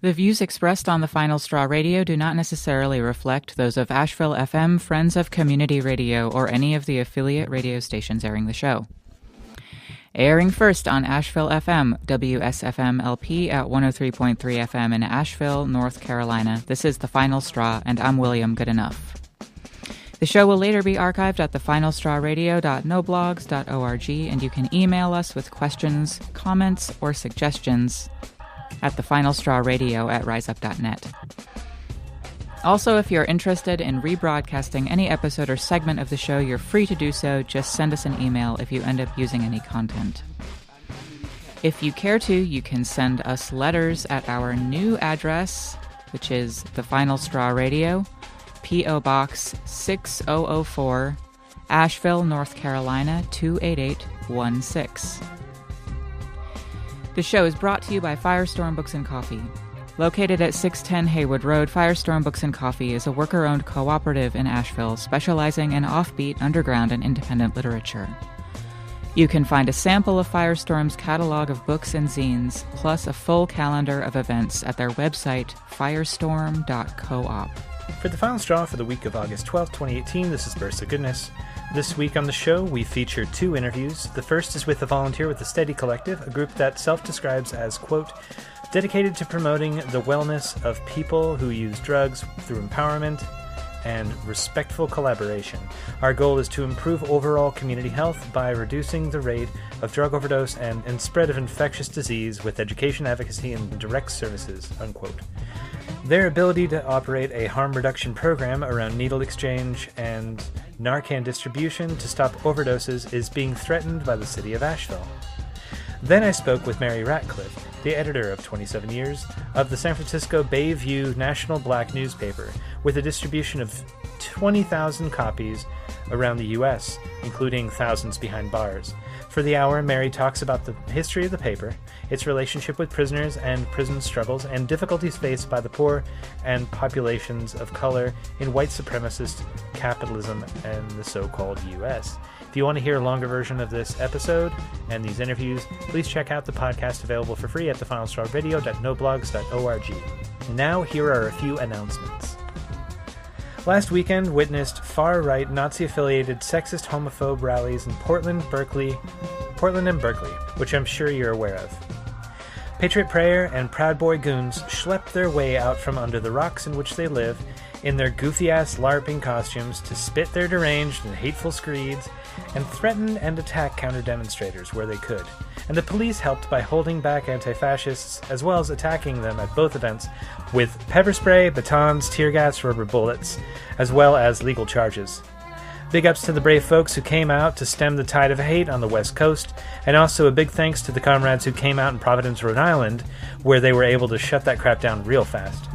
The views expressed on the Final Straw Radio do not necessarily reflect those of Asheville FM, Friends of Community Radio, or any of the affiliate radio stations airing the show. Airing first on Asheville FM, WSFM-LP at 103.3 FM in Asheville, North Carolina. This is The Final Straw, and I'm William Goodenough. The show will later be archived at thefinalstrawradio.noblogs.org, and you can email us with questions, comments, or suggestions at thefinalstrawradio@riseup.net. Also, if you're interested in rebroadcasting any episode or segment of the show, you're free to do so. Just send us an email if you end up using any content. If you care to, you can send us letters at our new address, which is The Final Straw Radio, P.O. Box 6004, Asheville, North Carolina 28816. The show is brought to you by Firestorm Books and Coffee. Located at 610 Haywood Road, Firestorm Books and Coffee is a worker-owned cooperative in Asheville specializing in offbeat, underground, and independent literature. You can find a sample of Firestorm's catalog of books and zines, plus a full calendar of events at their website, firestorm.coop. For the Final Straw for the week of August 12, 2018, this is Burst of Goodness. This week on the show, we feature two interviews. The first is with a volunteer with the Steady Collective, a group that self-describes as, quote, dedicated to promoting the wellness of people who use drugs through empowerment and respectful collaboration. Our goal is to improve overall community health by reducing the rate of drug overdose and spread of infectious disease with education, advocacy, and direct services, unquote. Their ability to operate a harm reduction program around needle exchange and Narcan distribution to stop overdoses is being threatened by the city of Asheville. Then I spoke with Mary Ratcliff, the editor of 27 years of the San Francisco Bayview National Black newspaper, with a distribution of 20,000 copies around the U.S., including thousands behind bars. For the hour, Mary talks about the history of the paper, its relationship with prisoners and prison struggles, and difficulties faced by the poor and populations of color in white supremacist capitalism and the so-called U.S. If you want to hear a longer version of this episode and these interviews, please check out the podcast available for free at thefinalstrawradio.noblogs.org. Now, here are a few announcements. Last weekend witnessed far-right Nazi-affiliated sexist homophobe rallies in Portland and Berkeley, which I'm sure you're aware of. Patriot Prayer and Proud Boy goons schlepped their way out from under the rocks in which they live in their goofy-ass LARPing costumes to spit their deranged and hateful screeds and threaten and attack counter-demonstrators where they could. And the police helped by holding back anti-fascists as well as attacking them at both events with pepper spray, batons, tear gas, rubber bullets, as well as legal charges. Big ups to the brave folks who came out to stem the tide of hate on the West Coast, and also a big thanks to the comrades who came out in Providence, Rhode Island, where they were able to shut that crap down real fast.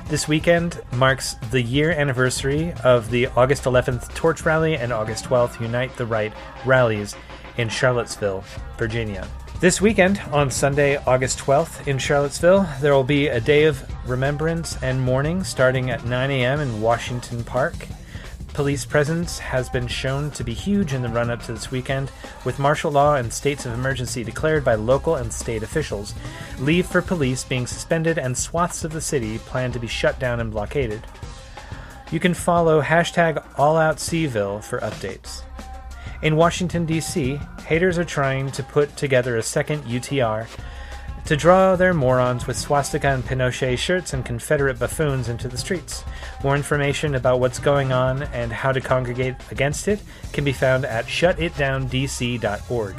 This weekend marks the year anniversary of the August 11th Torch Rally and August 12th Unite the Right rallies in Charlottesville, Virginia. This weekend, on Sunday, August 12th in Charlottesville, there will be a day of remembrance and mourning starting at 9 a.m. in Washington Park. Police presence has been shown to be huge in the run-up to this weekend, with martial law and states of emergency declared by local and state officials, leave for police being suspended, and swaths of the city planned to be shut down and blockaded. You can follow #AllOutSeaville for updates. In Washington, D.C., haters are trying to put together a second UTR to draw their morons with swastika and Pinochet shirts and Confederate buffoons into the streets. More information about what's going on and how to congregate against it can be found at shutitdowndc.org.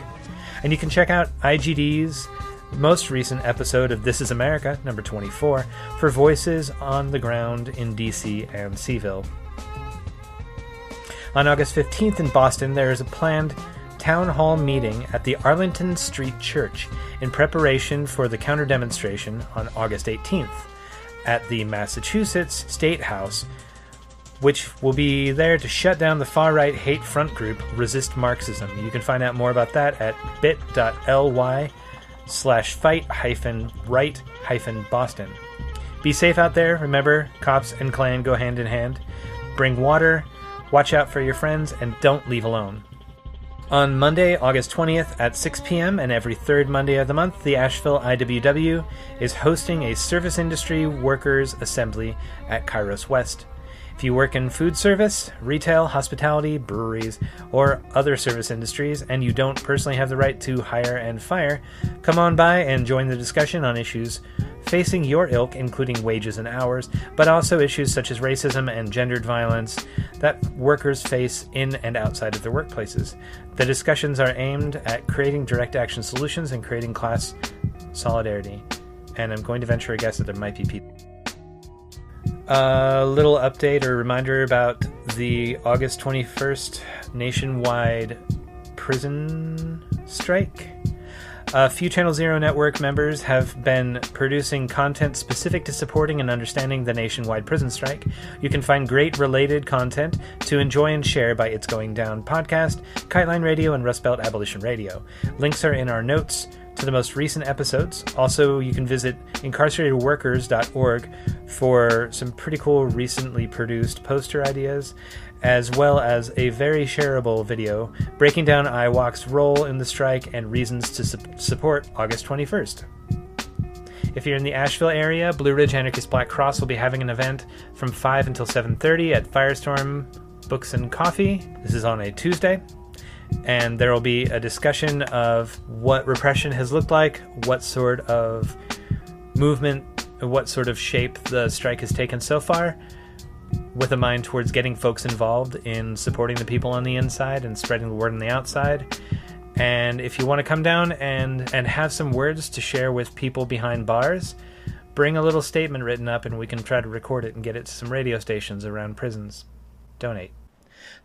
And you can check out IGD's most recent episode of This Is America, number 24, for voices on the ground in D.C. and Seaville. On August 15th in Boston, there is a planned town hall meeting at the Arlington Street Church in preparation for the counter-demonstration on August 18th at the Massachusetts State House, which will be there to shut down the far-right hate front group Resist Marxism. You can find out more about that at bit.ly/fight-right-Boston. Be safe out there. Remember, cops and Klan go hand in hand. Bring water, watch out for your friends, and don't leave alone. On Monday, August 20th at 6 p.m. and every third Monday of the month, the Asheville IWW is hosting a service industry workers assembly at Kairos West. If you work in food service, retail, hospitality, breweries, or other service industries, and you don't personally have the right to hire and fire, come on by and join the discussion on issues facing your ilk, including wages and hours, but also issues such as racism and gendered violence that workers face in and outside of their workplaces. The discussions are aimed at creating direct action solutions and creating class solidarity. And I'm going to venture a guess that there might be people. A little update or reminder about the August 21st nationwide prison strike. A few Channel Zero Network members have been producing content specific to supporting and understanding the nationwide prison strike. You can find great related content to enjoy and share by It's Going Down podcast, Kiteline Radio, and Rust Belt Abolition Radio. Links are in our notes to the most recent episodes. Also, you can visit incarceratedworkers.org for some pretty cool recently produced poster ideas, as well as a very shareable video breaking down IWOC's role in the strike and reasons to support August 21st. If you're in the Asheville area, Blue Ridge Anarchist Black Cross will be having an event from 5 until 7:30 at Firestorm Books and Coffee. This is on a Tuesday. And there will be a discussion of what repression has looked like, what sort of movement, what sort of shape the strike has taken so far, with a mind towards getting folks involved in supporting the people on the inside and spreading the word on the outside. And if you want to come down and have some words to share with people behind bars, bring a little statement written up and we can try to record it and get it to some radio stations around prisons. Donate.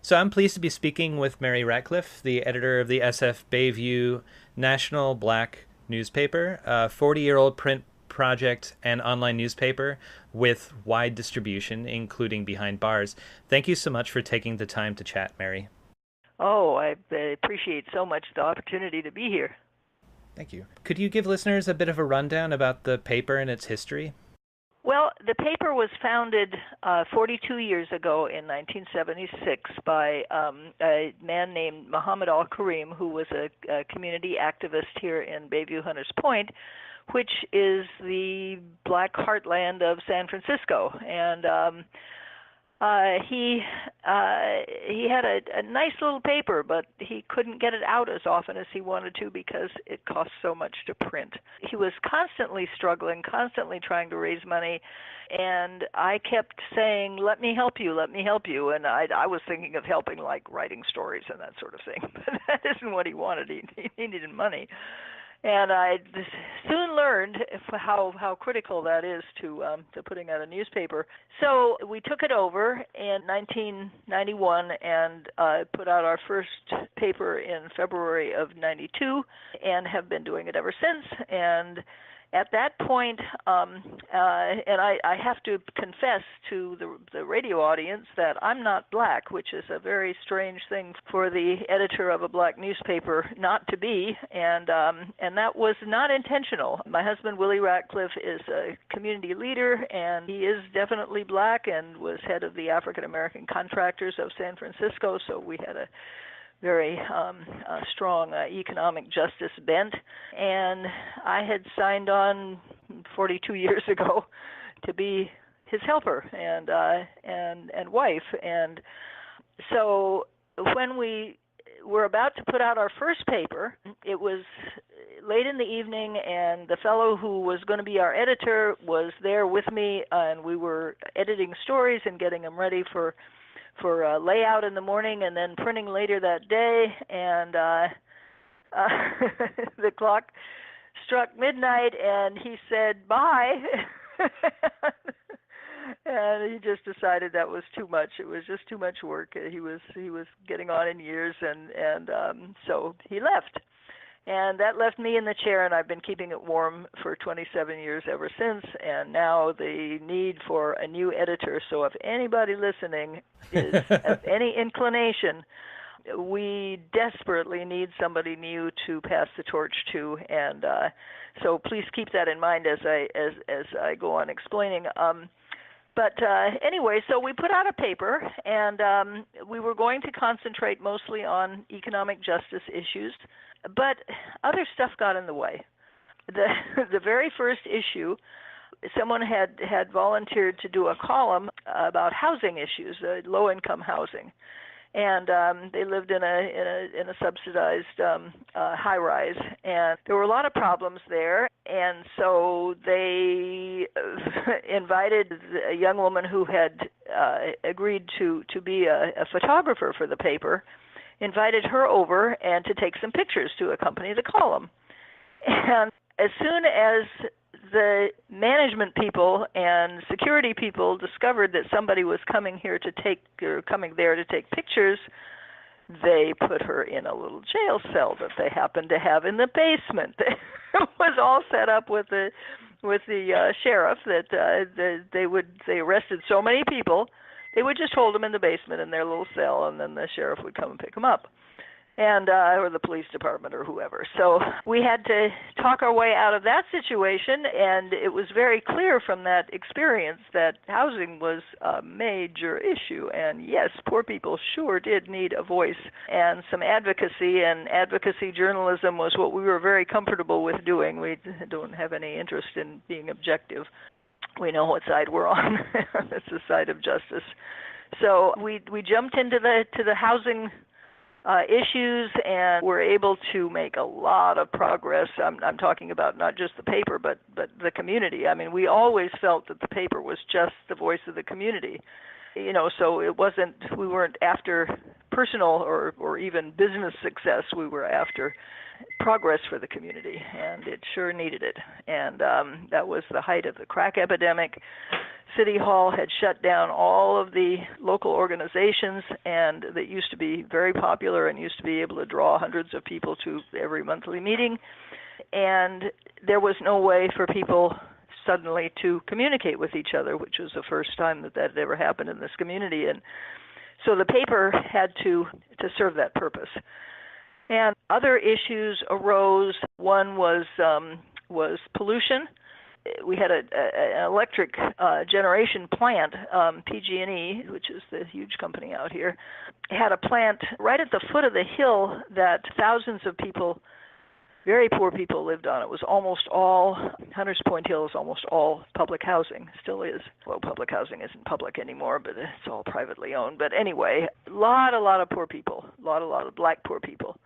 So I'm pleased to be speaking with Mary Ratcliff, the editor of the SFBay National Black newspaper, a 40-year-old print project and online newspaper with wide distribution, including behind bars. Thank you so much for taking the time to chat, Mary. Oh, I appreciate so much the opportunity to be here. Thank you. Could you give listeners a bit of a rundown about the paper and its history? Well, the paper was founded 42 years ago in 1976 by a man named Muhammad Al-Karim, who was a community activist here in Bayview Hunters Point, which is the black heartland of San Francisco. And he had a nice little paper, but he couldn't get it out as often as he wanted to because it cost so much to print. He was constantly struggling, constantly trying to raise money, and I kept saying, let me help you, and I was thinking of helping, like writing stories and that sort of thing, but that isn't what he wanted. He needed money. And I soon learned how critical that is to putting out a newspaper. So we took it over in 1991 and put out our first paper in February of '92, and have been doing it ever since. And at that point, and I have to confess to the radio audience that I'm not black, which is a very strange thing for the editor of a black newspaper not to be, and that was not intentional. My husband, Willie Ratcliff, is a community leader, and he is definitely black and was head of the African American Contractors of San Francisco, so we had a very strong economic justice bent, and I had signed on 42 years ago to be his helper and wife. And so when we were about to put out our first paper, it was late in the evening, and the fellow who was going to be our editor was there with me, and we were editing stories and getting them ready for layout in the morning and then printing later that day, and the clock struck midnight and he said bye. And he just decided that was too much. It was just too much work. He was getting on in years, and so he left. And that left me in the chair, and I've been keeping it warm for 27 years ever since, and now the need for a new editor. So if anybody listening has any inclination, we desperately need somebody new to pass the torch to, and so please keep that in mind as I go on explaining. But anyway, so we put out a paper, and we were going to concentrate mostly on economic justice issues, but other stuff got in the way. The very first issue, someone had volunteered to do a column about housing issues, low-income housing, and they lived in a subsidized high-rise, and there were a lot of problems there. And so they invited a young woman who had agreed to be a photographer for the paper, invited her over and to take some pictures to accompany the column. And as soon as the management people and security people discovered that somebody was coming there to take pictures, they put her in a little jail cell that they happened to have in the basement. It was all set up with the sheriff that they arrested so many people, they would just hold them in the basement in their little cell, and then the sheriff would come and pick them up, and or the police department or whoever. So we had to talk our way out of that situation, and it was very clear from that experience that housing was a major issue. And yes, poor people sure did need a voice and some advocacy, and advocacy journalism was what we were very comfortable with doing. We don't have any interest in being objective. We know what side we're on. It's the side of justice. So we jumped into the housing issues, and we're able to make a lot of progress. I'm talking about not just the paper, but the community. I mean, we always felt that the paper was just the voice of the community. So we weren't after personal or even business success. We were after progress for the community, and it sure needed it. And that was the height of the crack epidemic. City Hall had shut down all of the local organizations, and that used to be very popular and used to be able to draw hundreds of people to every monthly meeting. And there was no way for people suddenly to communicate with each other, which was the first time that had ever happened in this community. And so the paper had to serve that purpose. And other issues arose. One was pollution. We had an electric generation plant, PG&E, which is the huge company out here, had a plant right at the foot of the hill that thousands of people, very poor people, lived on. It was almost all, Hunters Point Hill is almost all public housing, still is. Well, public housing isn't public anymore, but it's all privately owned. But anyway, a lot of poor people, a lot of black poor people.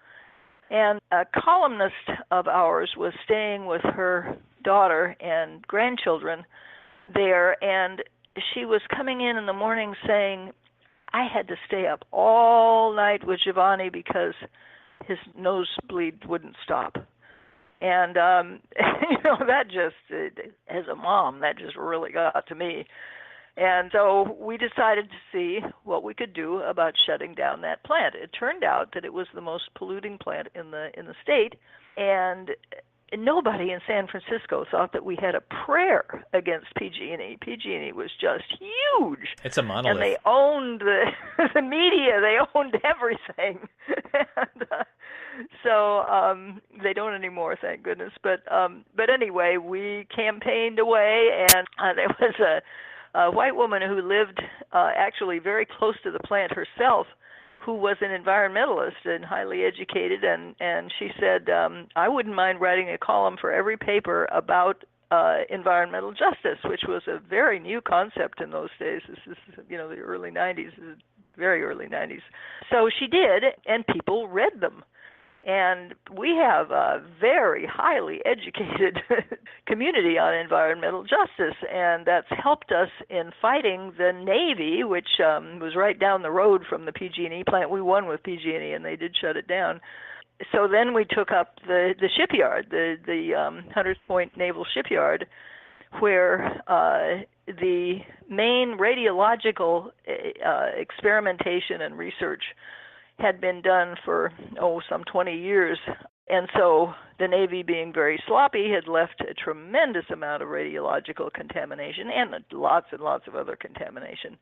And a columnist of ours was staying with her daughter and grandchildren there, and she was coming in the morning saying, I had to stay up all night with Giovanni because his nosebleed wouldn't stop. And, that just, as a mom, that just really got to me. And so we decided to see what we could do about shutting down that plant. It turned out that it was the most polluting plant in the state, and nobody in San Francisco thought that we had a prayer against PG&E. PG&E was just huge. It's a monolith. And they owned the media. They owned everything. So they don't anymore, thank goodness. But anyway, we campaigned away, and there was a white woman who lived actually very close to the plant herself, who was an environmentalist and highly educated, and she said, I wouldn't mind writing a column for every paper about environmental justice, which was a very new concept in those days. This is, the early 90s, very early 90s. So she did, and people read them. And we have a very highly educated community on environmental justice, and that's helped us in fighting the Navy, which was right down the road from the PG&E plant. We won with PG&E, and they did shut it down. So then we took up the shipyard, the Hunters Point Naval Shipyard, where the main radiological experimentation and research had been done for, some 20 years. And so the Navy, being very sloppy, had left a tremendous amount of radiological contamination and lots of other contamination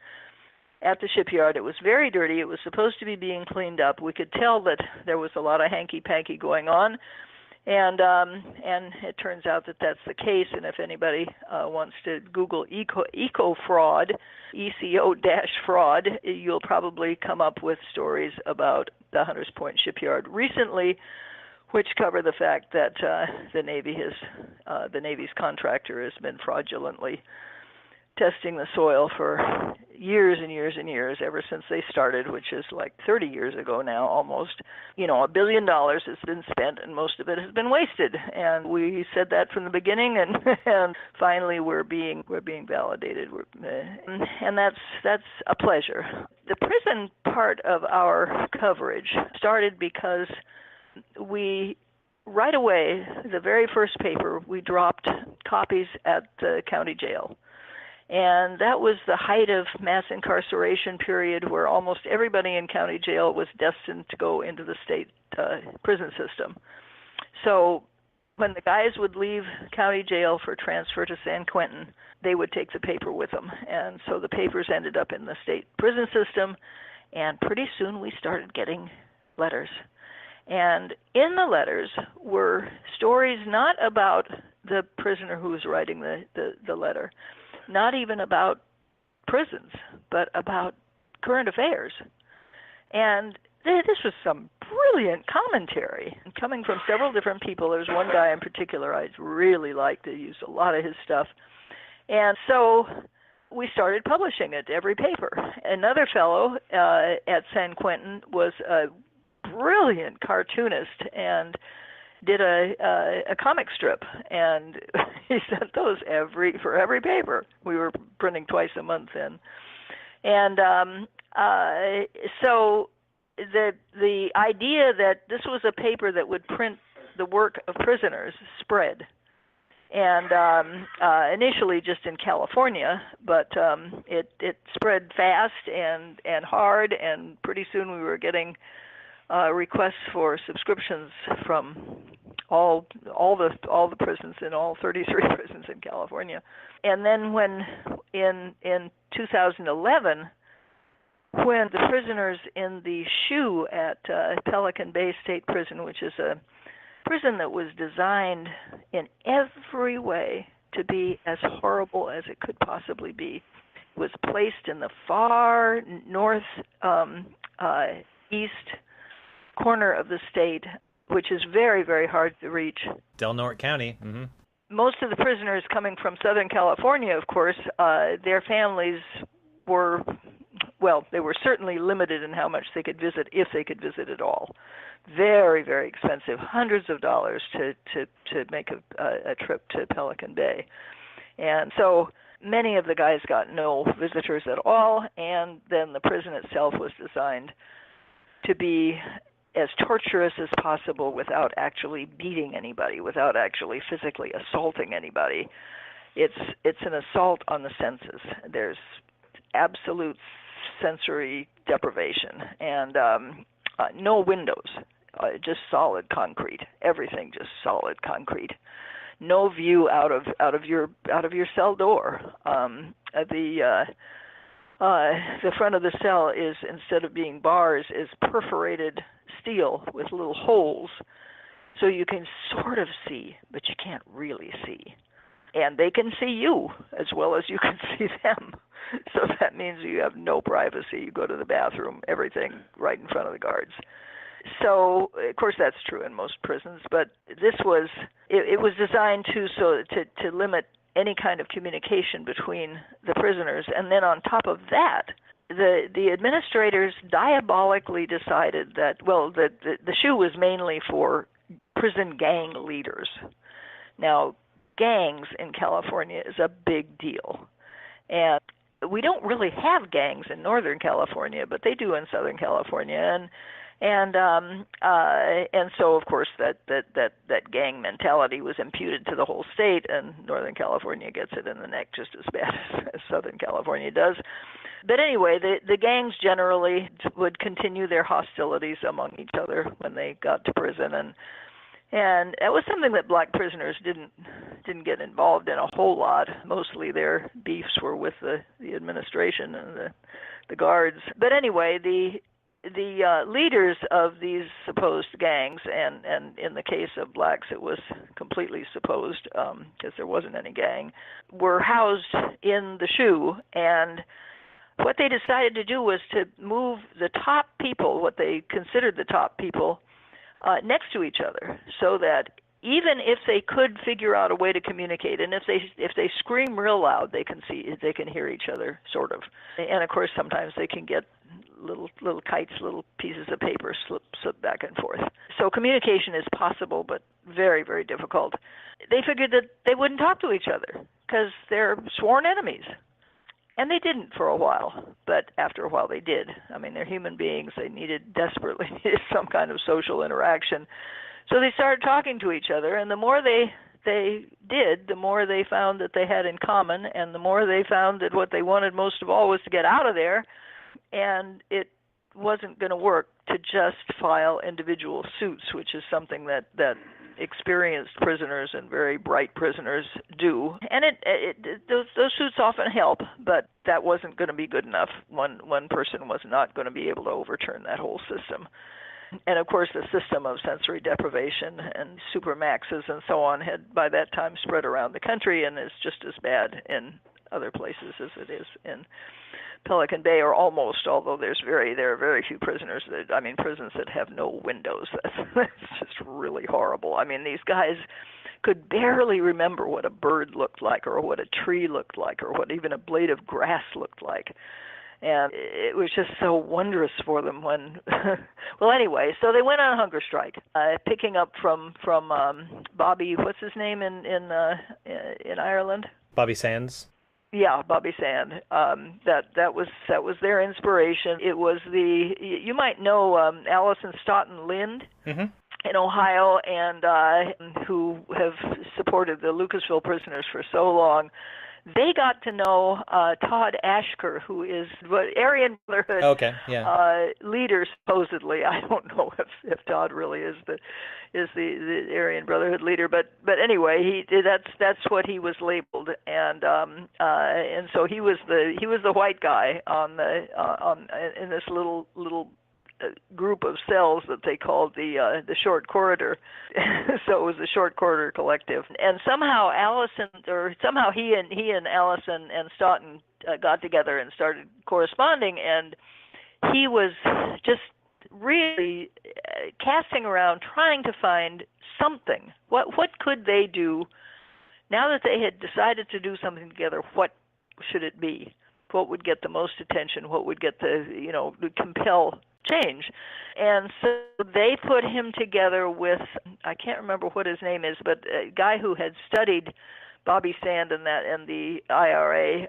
at the shipyard. It was very dirty. It was supposed to be being cleaned up. We could tell that there was a lot of hanky-panky going on. And it turns out that that's the case. And if anybody wants to Google eco fraud, ECO-fraud, you'll probably come up with stories about the Hunters Point shipyard recently, which cover the fact that the Navy's contractor has been fraudulently testing the soil for years and years and years, ever since they started, which is like 30 years ago now, almost. $1 billion has been spent, and most of it has been wasted. And we said that from the beginning, and finally we're being validated. And that's a pleasure. The prison part of our coverage started because we, right away, the very first paper, we dropped copies at the county jail. And that was the height of mass incarceration period, where almost everybody in county jail was destined to go into the state prison system. So when the guys would leave county jail for transfer to San Quentin, they would take the paper with them. And so the papers ended up in the state prison system, and pretty soon we started getting letters. And in the letters were stories not about the prisoner who was writing the letter, not even about prisons, but about current affairs. And this was some brilliant commentary coming from several different people. There's one guy in particular I really liked. I used a lot of his stuff. And so we started publishing it, every paper. Another fellow at San Quentin was a brilliant cartoonist and did a comic strip, and he sent those for every paper. We were printing twice a month then. And so the idea that this was a paper that would print the work of prisoners spread. And initially just in California, but it spread fast and hard, and pretty soon we were getting requests for subscriptions from all the prisons in all 33 prisons in California. And then when in 2011, when the prisoners in the SHU at Pelican Bay State Prison, which is a prison that was designed in every way to be as horrible as it could possibly be, was placed in the far north east corner of the state, which is very, very hard to reach. Del Norte County. Mm-hmm. Most of the prisoners coming from Southern California, of course, their families were, they were certainly limited in how much they could visit, if they could visit at all. Very, very expensive, hundreds of dollars to make a trip to Pelican Bay. And so many of the guys got no visitors at all, and then the prison itself was designed to be as torturous as possible without actually beating anybody, without actually physically assaulting anybody. It's an assault on the senses. There's absolute sensory deprivation, and no windows, just solid concrete. Everything just solid concrete. No view out of your cell door. The front of the cell is, instead of being bars, is perforated steel with little holes, so you can sort of see, but you can't really see. And they can see you as well as you can see them. So that means you have no privacy. You go to the bathroom, everything right in front of the guards. So, of course, that's true in most prisons, but this was, it was designed to limit any kind of communication between the prisoners. And then on top of that, the administrators diabolically decided that, the SHU was mainly for prison gang leaders. Now, gangs in California is a big deal. And we don't really have gangs in Northern California, but they do in Southern California. And so, of course, that gang mentality was imputed to the whole state, and Northern California gets it in the neck just as bad as Southern California does. But anyway, the gangs generally would continue their hostilities among each other when they got to prison, and that was something that black prisoners didn't get involved in a whole lot. Mostly their beefs were with the administration and the guards. But anyway, the leaders of these supposed gangs, and in the case of blacks it was completely supposed because there wasn't any gang, were housed in the SHU, and what they decided to do was to move the top people, what they considered the top people, next to each other, so that even if they could figure out a way to communicate, and if they scream real loud, they can hear each other, sort of. And of course, sometimes they can get little kites, little pieces of paper slip back and forth. So communication is possible, but very, very difficult. They figured that they wouldn't talk to each other because they're sworn enemies. And they didn't for a while, but after a while they did. I mean, they're human beings. They desperately needed some kind of social interaction. So they started talking to each other, and the more they did, the more they found that they had in common, and the more they found that what they wanted most of all was to get out of there, and it wasn't going to work to just file individual suits, which is something that experienced prisoners and very bright prisoners do. And those suits often help, but that wasn't going to be good enough. One person was not going to be able to overturn that whole system. And of course, the system of sensory deprivation and supermaxes and so on had by that time spread around the country and is just as bad in other places as it is in Pelican Bay, or almost, although there are very few prisons that have no windows. That's just really horrible. I mean, these guys could barely remember what a bird looked like, or what a tree looked like, or what even a blade of grass looked like. And it was just so wondrous for them when, well, anyway, so they went on a hunger strike, picking up from Bobby, what's his name in Ireland? Bobby Sands. Yeah, Bobby Sand. That was their inspiration. It was you might know Allison Stoughton Lind in Ohio, and who have supported the Lucasville prisoners for so long. They got to know Todd Ashker, who is Aryan Brotherhood leader, supposedly. I don't know if Todd really is the Aryan Brotherhood leader, but anyway, that's what he was labeled, and so he was the white guy in this little group of cells that they called the Short Corridor. So it was the Short Corridor Collective, and somehow he and Allison and Stoughton got together and started corresponding, and he was just really casting around trying to find something. What could they do now that they had decided to do something together? What should it be? What would get the most attention? What would get compel change? And so they put him together with, I can't remember what his name is, but a guy who had studied Bobby Sand and the IRA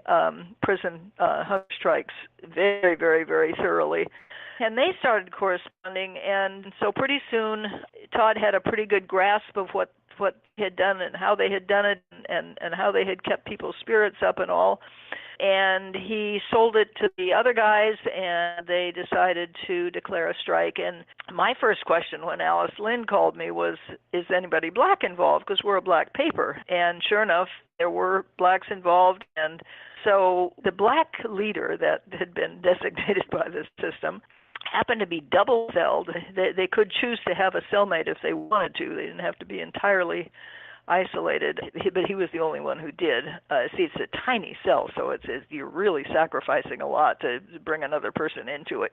prison hunger strikes very, very, very thoroughly. And they started corresponding, and so pretty soon Todd had a pretty good grasp of what he had done and how they had done it, and how they had kept people's spirits up and all. And he sold it to the other guys, and they decided to declare a strike. And my first question when Alice Lynn called me was, is anybody black involved? Because we're a black paper. And sure enough, there were blacks involved. And so the black leader that had been designated by this system happened to be double-celled. They could choose to have a cellmate if they wanted to. They didn't have to be entirely isolated, but he was the only one who did. See, it's a tiny cell, so you're really sacrificing a lot to bring another person into it.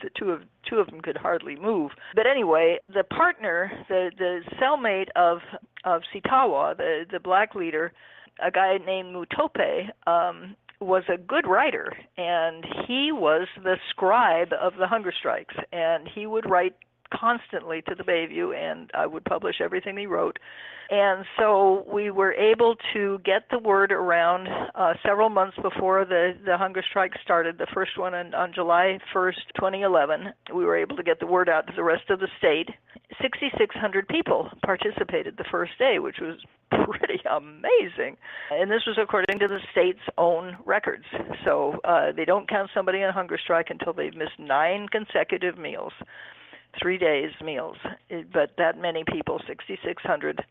The two of them could hardly move. But anyway, the partner, the cellmate of Sitawa, the black leader, a guy named Mutope, was a good writer, and he was the scribe of the hunger strikes, and he would write constantly to the Bayview, and I would publish everything he wrote. And so we were able to get the word around several months before the hunger strike started, the first one on July 1st, 2011. We were able to get the word out to the rest of the state. 6,600 people participated the first day, which was pretty amazing. And this was according to the state's own records. So they don't count somebody on hunger strike until they've missed 9 consecutive meals. 3 days meals, but that many people, 6,600,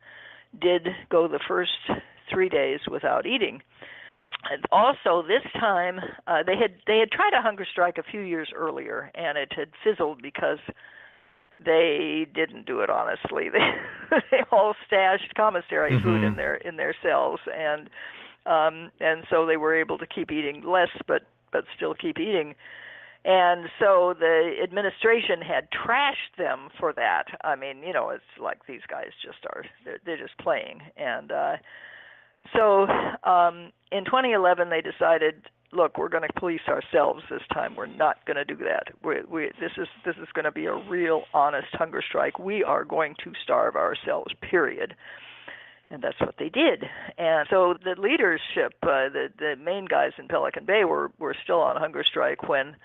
did go the first 3 days without eating. And also, this time they had tried a hunger strike a few years earlier, and it had fizzled because they didn't do it honestly. They all stashed commissary food in their cells, and so they were able to keep eating less, but still keep eating. And so the administration had trashed them for that. I mean, it's like these guys they're just playing. And so in 2011, they decided, look, we're going to police ourselves this time. We're not going to do that. This is going to be a real, honest hunger strike. We are going to starve ourselves, period. And that's what they did. And so the leadership, the main guys in Pelican Bay were still on hunger strike when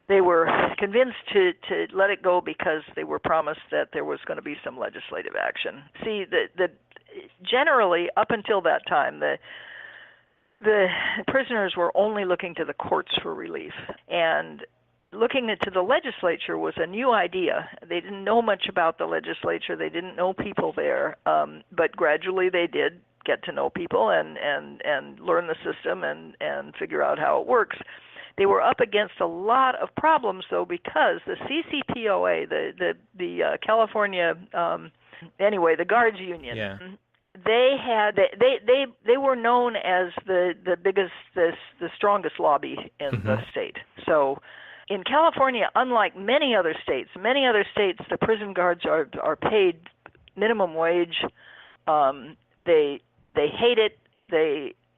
they were convinced to let it go because they were promised that there was going to be some legislative action. See, generally, up until that time, the prisoners were only looking to the courts for relief. And looking to the legislature was a new idea. They didn't know much about the legislature. They didn't know people there. But gradually they did get to know people and learn the system and figure out how it works. They were up against a lot of problems, though, because the CCPOA, the California, the guards union, they were known as the biggest, the strongest lobby in the state. So in California, unlike many other states, the prison guards are paid minimum wage. They hate it.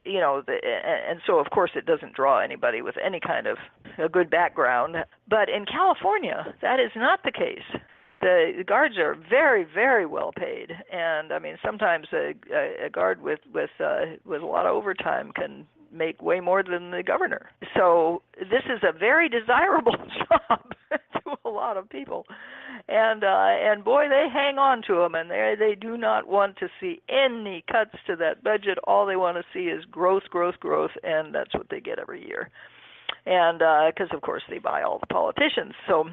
And so, of course, it doesn't draw anybody with any kind of a good background. But in California, that is not the case. The guards are very, very well paid, and I mean, sometimes a guard with a lot of overtime can make way more than the governor. So this is a very desirable job to a lot of people, and boy, they hang on to them, and they do not want to see any cuts to that budget. All they want to see is growth, and that's what they get every year. And because of course they buy all the politicians, so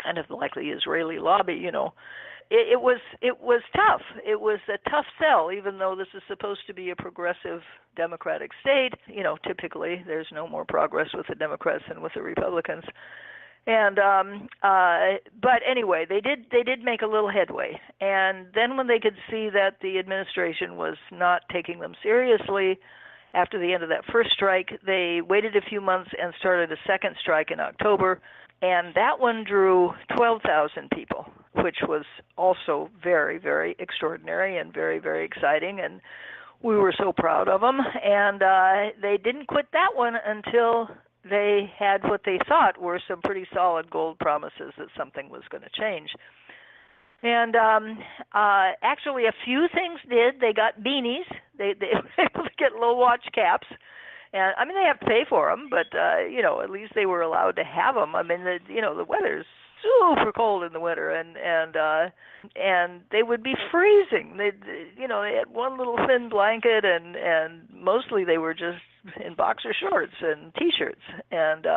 kind of like the Israeli lobby, It was tough. It was a tough sell, even though this is supposed to be a progressive democratic state. Typically there's no more progress with the Democrats than with the Republicans. And but anyway, they did make a little headway. And then when they could see that the administration was not taking them seriously, after the end of that first strike, they waited a few months and started a second strike in October. And that one drew 12,000 people, which was also very, very extraordinary and very, very exciting. And we were so proud of them. And they didn't quit that one until they had what they thought were some pretty solid gold promises that something was going to change. And actually, a few things did. They got beanies. They were able to get low watch caps. And I mean, they have to pay for them, but at least they were allowed to have them. I mean, the weather's super cold in the winter, and they would be freezing. They had one little thin blanket, and mostly they were just in boxer shorts and t-shirts. And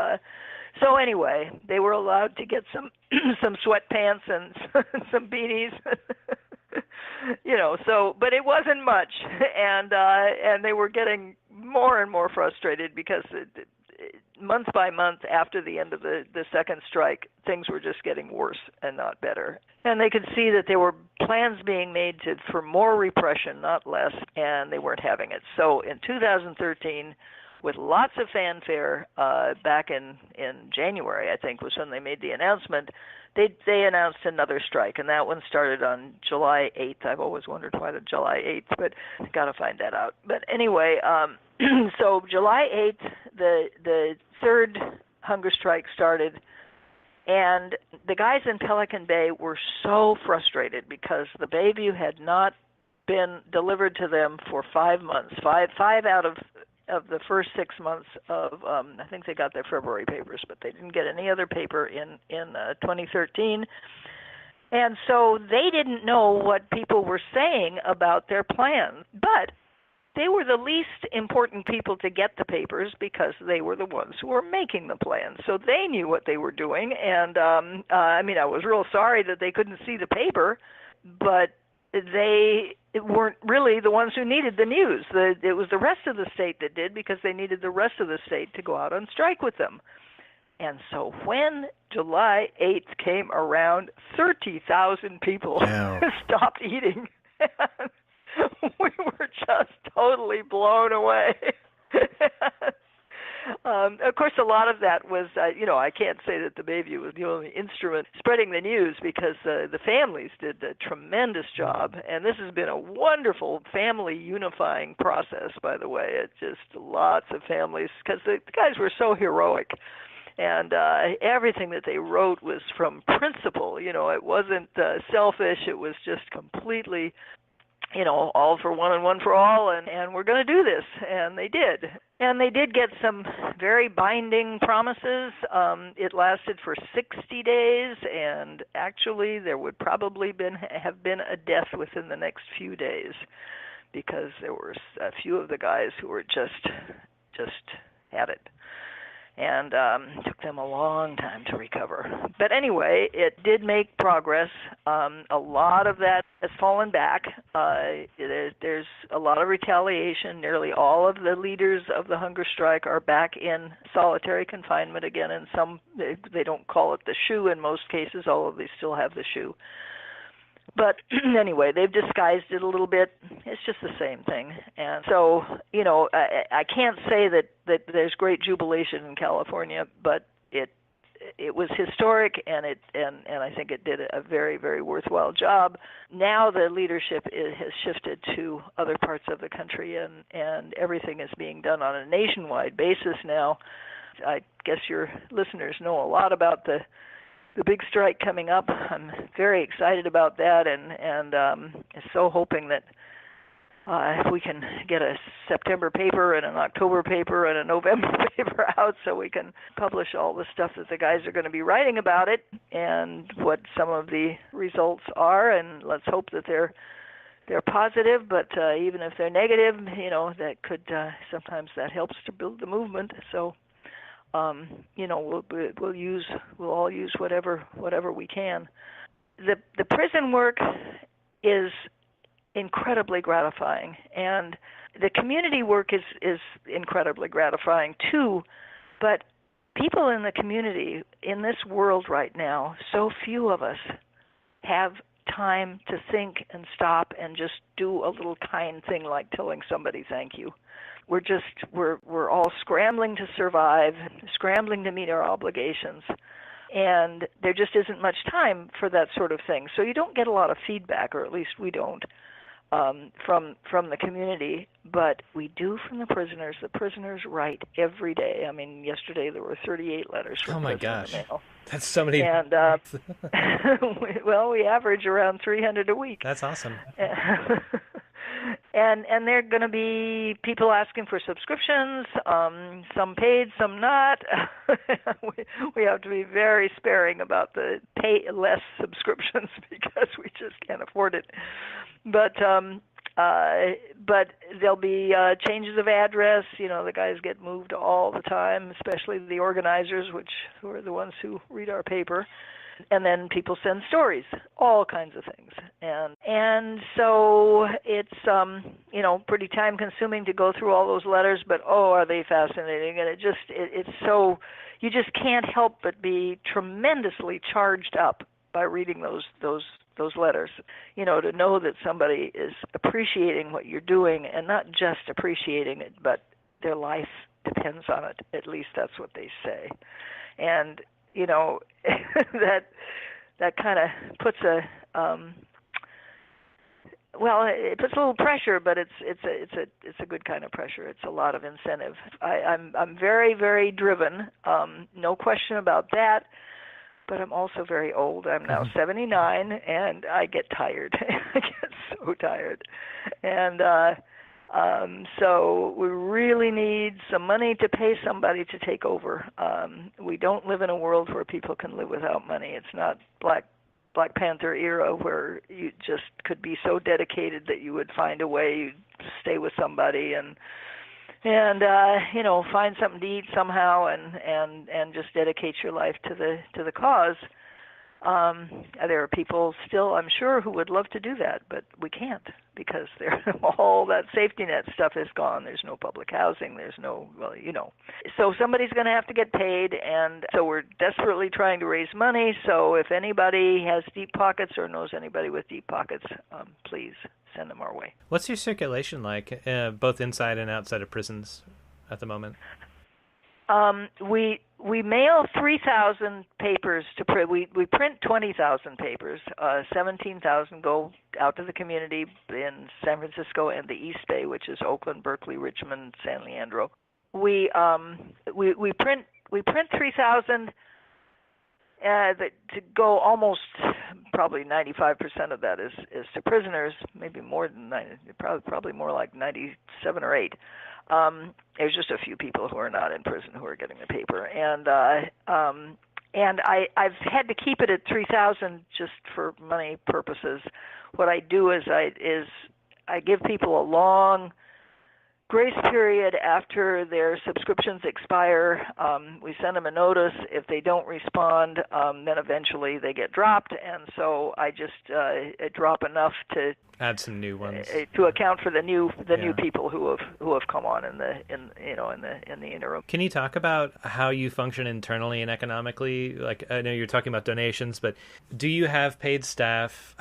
so anyway, they were allowed to get some sweatpants and some beanies. So, but it wasn't much, and they were getting more and more frustrated because month by month after the end of the second strike, things were just getting worse and not better. And they could see that there were plans being made for more repression, not less, and they weren't having it. So in 2013, with lots of fanfare, back in January, I think, was when they made the announcement, they announced another strike, and that one started on July 8th. I've always wondered why the July 8th, but got to find that out. But anyway, so July 8th, the third hunger strike started, and the guys in Pelican Bay were so frustrated because the Bayview had not been delivered to them for 5 months, five out of the first 6 months of, I think they got their February papers, but they didn't get any other paper in 2013. And so they didn't know what people were saying about their plans. But they were the least important people to get the papers because they were the ones who were making the plans. So they knew what they were doing. And, I was real sorry that they couldn't see the paper, but they weren't really the ones who needed the news. It was the rest of the state that did, because they needed the rest of the state to go out on strike with them. And so when July 8th came around, 30,000 people stopped eating. We were just totally blown away. Of course, a lot of that was, I can't say that the Bayview was the only instrument spreading the news, because the families did a tremendous job. And this has been a wonderful family unifying process, by the way. It's just lots of families, because the guys were so heroic. And everything that they wrote was from principle. It wasn't selfish. It was just completely, all for one and one for all, and we're going to do this. And they did. And they did get some very binding promises. It lasted for 60 days, and actually there would probably have been a death within the next few days, because there were a few of the guys who were just had it. And took them a long time to recover. But anyway, it did make progress. A lot of that has fallen back. There's a lot of retaliation. Nearly all of the leaders of the hunger strike are back in solitary confinement again, and some, they don't call it the SHU in most cases, although they still have the SHU. But anyway, they've disguised it a little bit. It's just the same thing. And so, I can't say that there's great jubilation in California, but it was historic, and I think it did a very, very worthwhile job. Now the leadership has shifted to other parts of the country, and everything is being done on a nationwide basis now. I guess your listeners know a lot about the big strike coming up. I'm very excited about that, and so hoping that if we can get a September paper and an October paper and a November paper out, so we can publish all the stuff that the guys are going to be writing about it and what some of the results are, and let's hope that they're positive. But even if they're negative, that could sometimes that helps to build the movement. So. We'll all use whatever we can. The prison work is incredibly gratifying, and the community work is incredibly gratifying too. But people in the community in this world right now, so few of us have time to think and stop and just do a little kind thing like telling somebody thank you. We're all scrambling to survive, scrambling to meet our obligations, and there just isn't much time for that sort of thing. So you don't get a lot of feedback, or at least we don't, from the community, but we do from the prisoners. The prisoners write every day. I mean, yesterday there were 38 letters from my prison gosh. mail. That's so many. And we average around 300 a week. That's awesome. And there are going to be people asking for subscriptions, some paid, some not. We have to be very sparing about the pay less subscriptions, because we just can't afford it. But there'll be changes of address. The guys get moved all the time, especially the organizers, who are the ones who read our paper. And then people send stories, all kinds of things. And so it's, pretty time consuming to go through all those letters, but are they fascinating. And it's so, you just can't help but be tremendously charged up by reading those letters. To know that somebody is appreciating what you're doing, and not just appreciating it, but their life depends on it. At least that's what they say. And that kind of puts it puts a little pressure, but it's a good kind of pressure. It's a lot of incentive. I'm very, very driven, no question about that. But I'm also very old. I'm now 79, and I get tired. I get so tired, and so we really need some money to pay somebody to take over. We don't live in a world where people can live without money. It's not Black Panther era where you just could be so dedicated that you would find a way, you'd stay with somebody and find something to eat somehow and just dedicate your life to the cause. There are people still, I'm sure, who would love to do that, but we can't because all that safety net stuff is gone. There's no public housing. There's no, well, So somebody's going to have to get paid, and so we're desperately trying to raise money. So if anybody has deep pockets or knows anybody with deep pockets, please send them our way. What's your circulation like, both inside and outside of prisons at the moment? We mail 3,000 papers to print. We print 20,000 papers. 17,000 go out to the community in San Francisco and the East Bay, which is Oakland, Berkeley, Richmond, San Leandro. We print 3,000 to go almost probably 95% of that is to prisoners, maybe more than 90, probably more like 97 or 8. There's just a few people who are not in prison who are getting the paper, and I've had to keep it at 3,000 just for money purposes. What I do is I give people a long grace period after their subscriptions expire. We send them a notice. If they don't respond, then eventually they get dropped, and so I just drop enough to add some new ones to account for the new people who have come on in the interim. Can you talk about how you function internally and economically? Like, I know you're talking about donations, but do you have paid staff?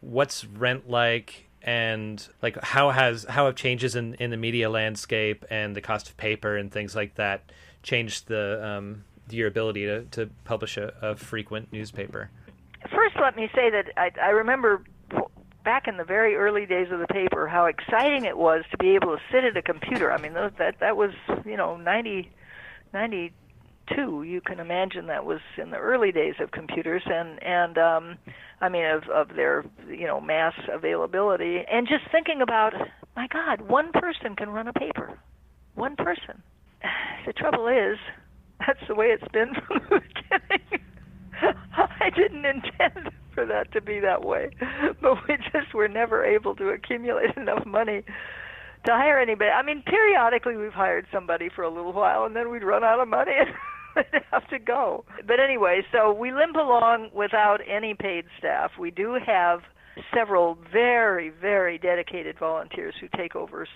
What's rent like? And like how have changes in the media landscape and the cost of paper and things like that changed your ability to publish a frequent newspaper? First, let me say that I remember back in the very early days of the paper how exciting it was to be able to sit at a computer. I mean, that was 92. You can imagine that was in the early days of computers, and I mean of their mass availability, and just thinking about, my God, one person can run a paper, one person. The trouble is, that's the way it's been from the beginning. I didn't intend for that to be that way, but we just were never able to accumulate enough money to hire anybody. I mean, periodically we've hired somebody for a little while, and then we'd run out of money and they'd have to go. But anyway, so we limp along without any paid staff. We do have several very, very dedicated volunteers who take over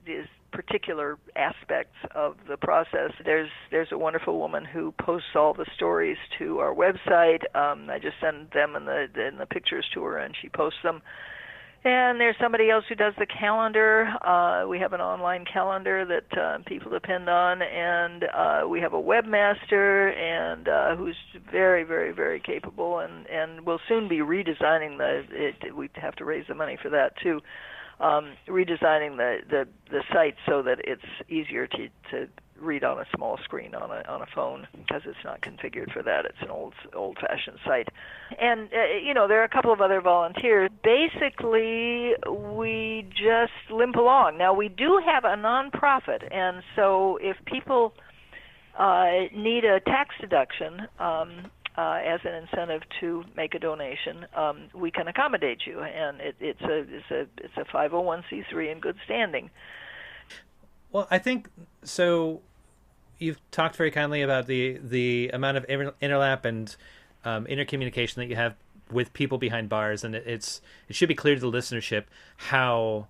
these particular aspects of the process. There's a wonderful woman who posts all the stories to our website. I just send them and the pictures to her, and she posts them. And there's somebody else who does the calendar. We have an online calendar that people depend on, and we have a webmaster and who's very, very, very capable, and will soon be redesigning we have to raise the money for that too. Redesigning the site so that it's easier to read on a small screen on a phone, because it's not configured for that. It's an old-fashioned site. And there are a couple of other volunteers. Basically, we just limp along. Now, we do have a nonprofit, and so if people need a tax deduction as an incentive to make a donation, we can accommodate you, and it's a 501c3 in good standing. Well, I think so. You've talked very kindly about the amount of interlap and intercommunication that you have with people behind bars, and it should be clear to the listenership how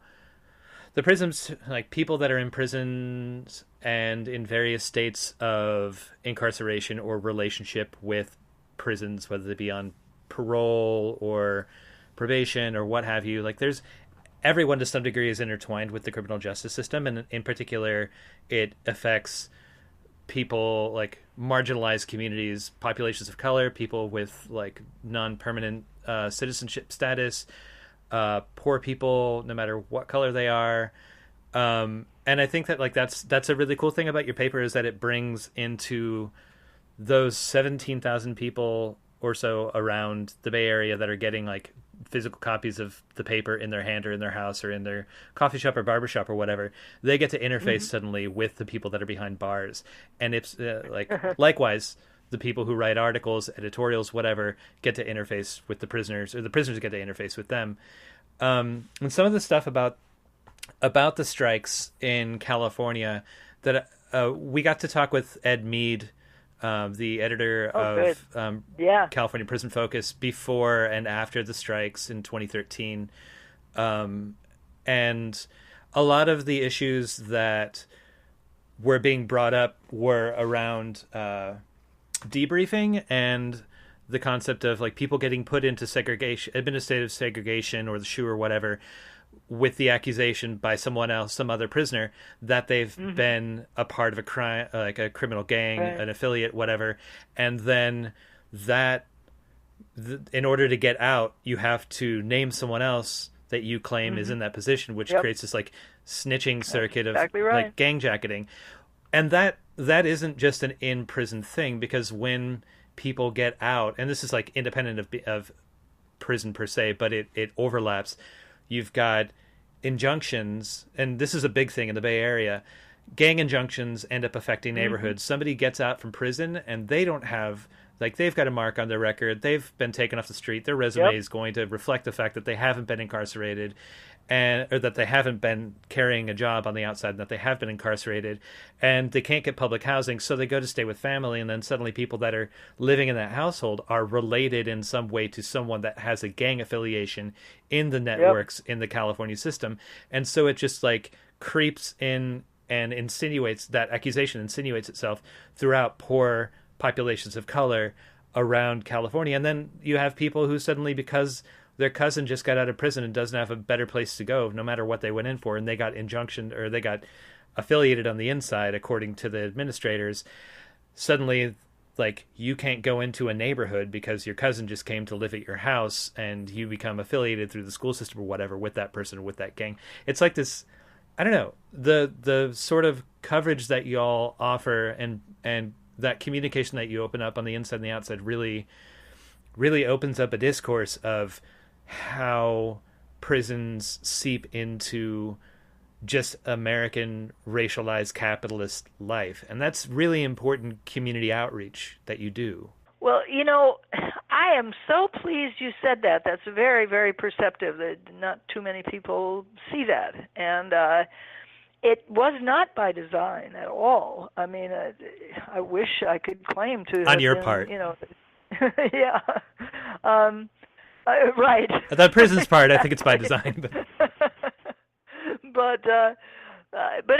the prisons, like people that are in prisons and in various states of incarceration or relationship with prisons, whether they be on parole or probation or what have you, like everyone to some degree is intertwined with the criminal justice system, and in particular it affects people like marginalized communities, populations of color, people with like non-permanent citizenship status, poor people, no matter what color they are. And I think that like that's a really cool thing about your paper, is that it brings into those 17,000 people or so around the Bay Area that are getting like physical copies of the paper in their hand or in their house or in their coffee shop or barbershop or whatever, they get to interface suddenly with the people that are behind bars. And it's likewise, the people who write articles, editorials, whatever, get to interface with the prisoners, or the prisoners get to interface with them. And some of the stuff about the strikes in California that we got to talk with Ed Mead the editor Oh, of yeah. California Prison Focus before and after the strikes in 2013. And a lot of the issues that were being brought up were around debriefing and the concept of like people getting put into segregation, administrative segregation, or the SHU or whatever, with the accusation by someone else, some other prisoner, that they've been a part of a crime, like a criminal gang, an affiliate, whatever. And then in order to get out, you have to name someone else that you claim is in that position, which creates this like snitching circuit of like gang jacketing. And that isn't just an in-prison thing, because when people get out, and this is like independent of prison per se, but it overlaps. You've got injunctions, and this is a big thing in the Bay Area. Gang injunctions end up affecting neighborhoods. Somebody gets out from prison and they don't have, like, they've got a mark on their record. They've been taken off the street. Their resume is going to reflect the fact that they haven't been incarcerated, or that they haven't been carrying a job on the outside, and that they have been incarcerated, and they can't get public housing, so they go to stay with family, and then suddenly people that are living in that household are related in some way to someone that has a gang affiliation in the networks in the California system. And so it just like creeps in and insinuates, that accusation insinuates itself throughout poor populations of color around California. And then you have people who suddenly, because their cousin just got out of prison and doesn't have a better place to go, no matter what they went in for, and they got injunction, or they got affiliated on the inside, according to the administrators, suddenly, like, you can't go into a neighborhood because your cousin just came to live at your house, and you become affiliated through the school system or whatever with that person or with that gang. It's like this, I don't know, the sort of coverage that y'all offer and that communication that you open up on the inside and the outside really opens up a discourse of how prisons seep into just American racialized capitalist life. And that's really important community outreach that you do. Well, you know, I am so pleased you said that. That's very, very perceptive. That not too many people see that. And it was not by design at all. I mean, I wish I could claim to on your part. You know, yeah. Right. The prison's part, I think it's by design. But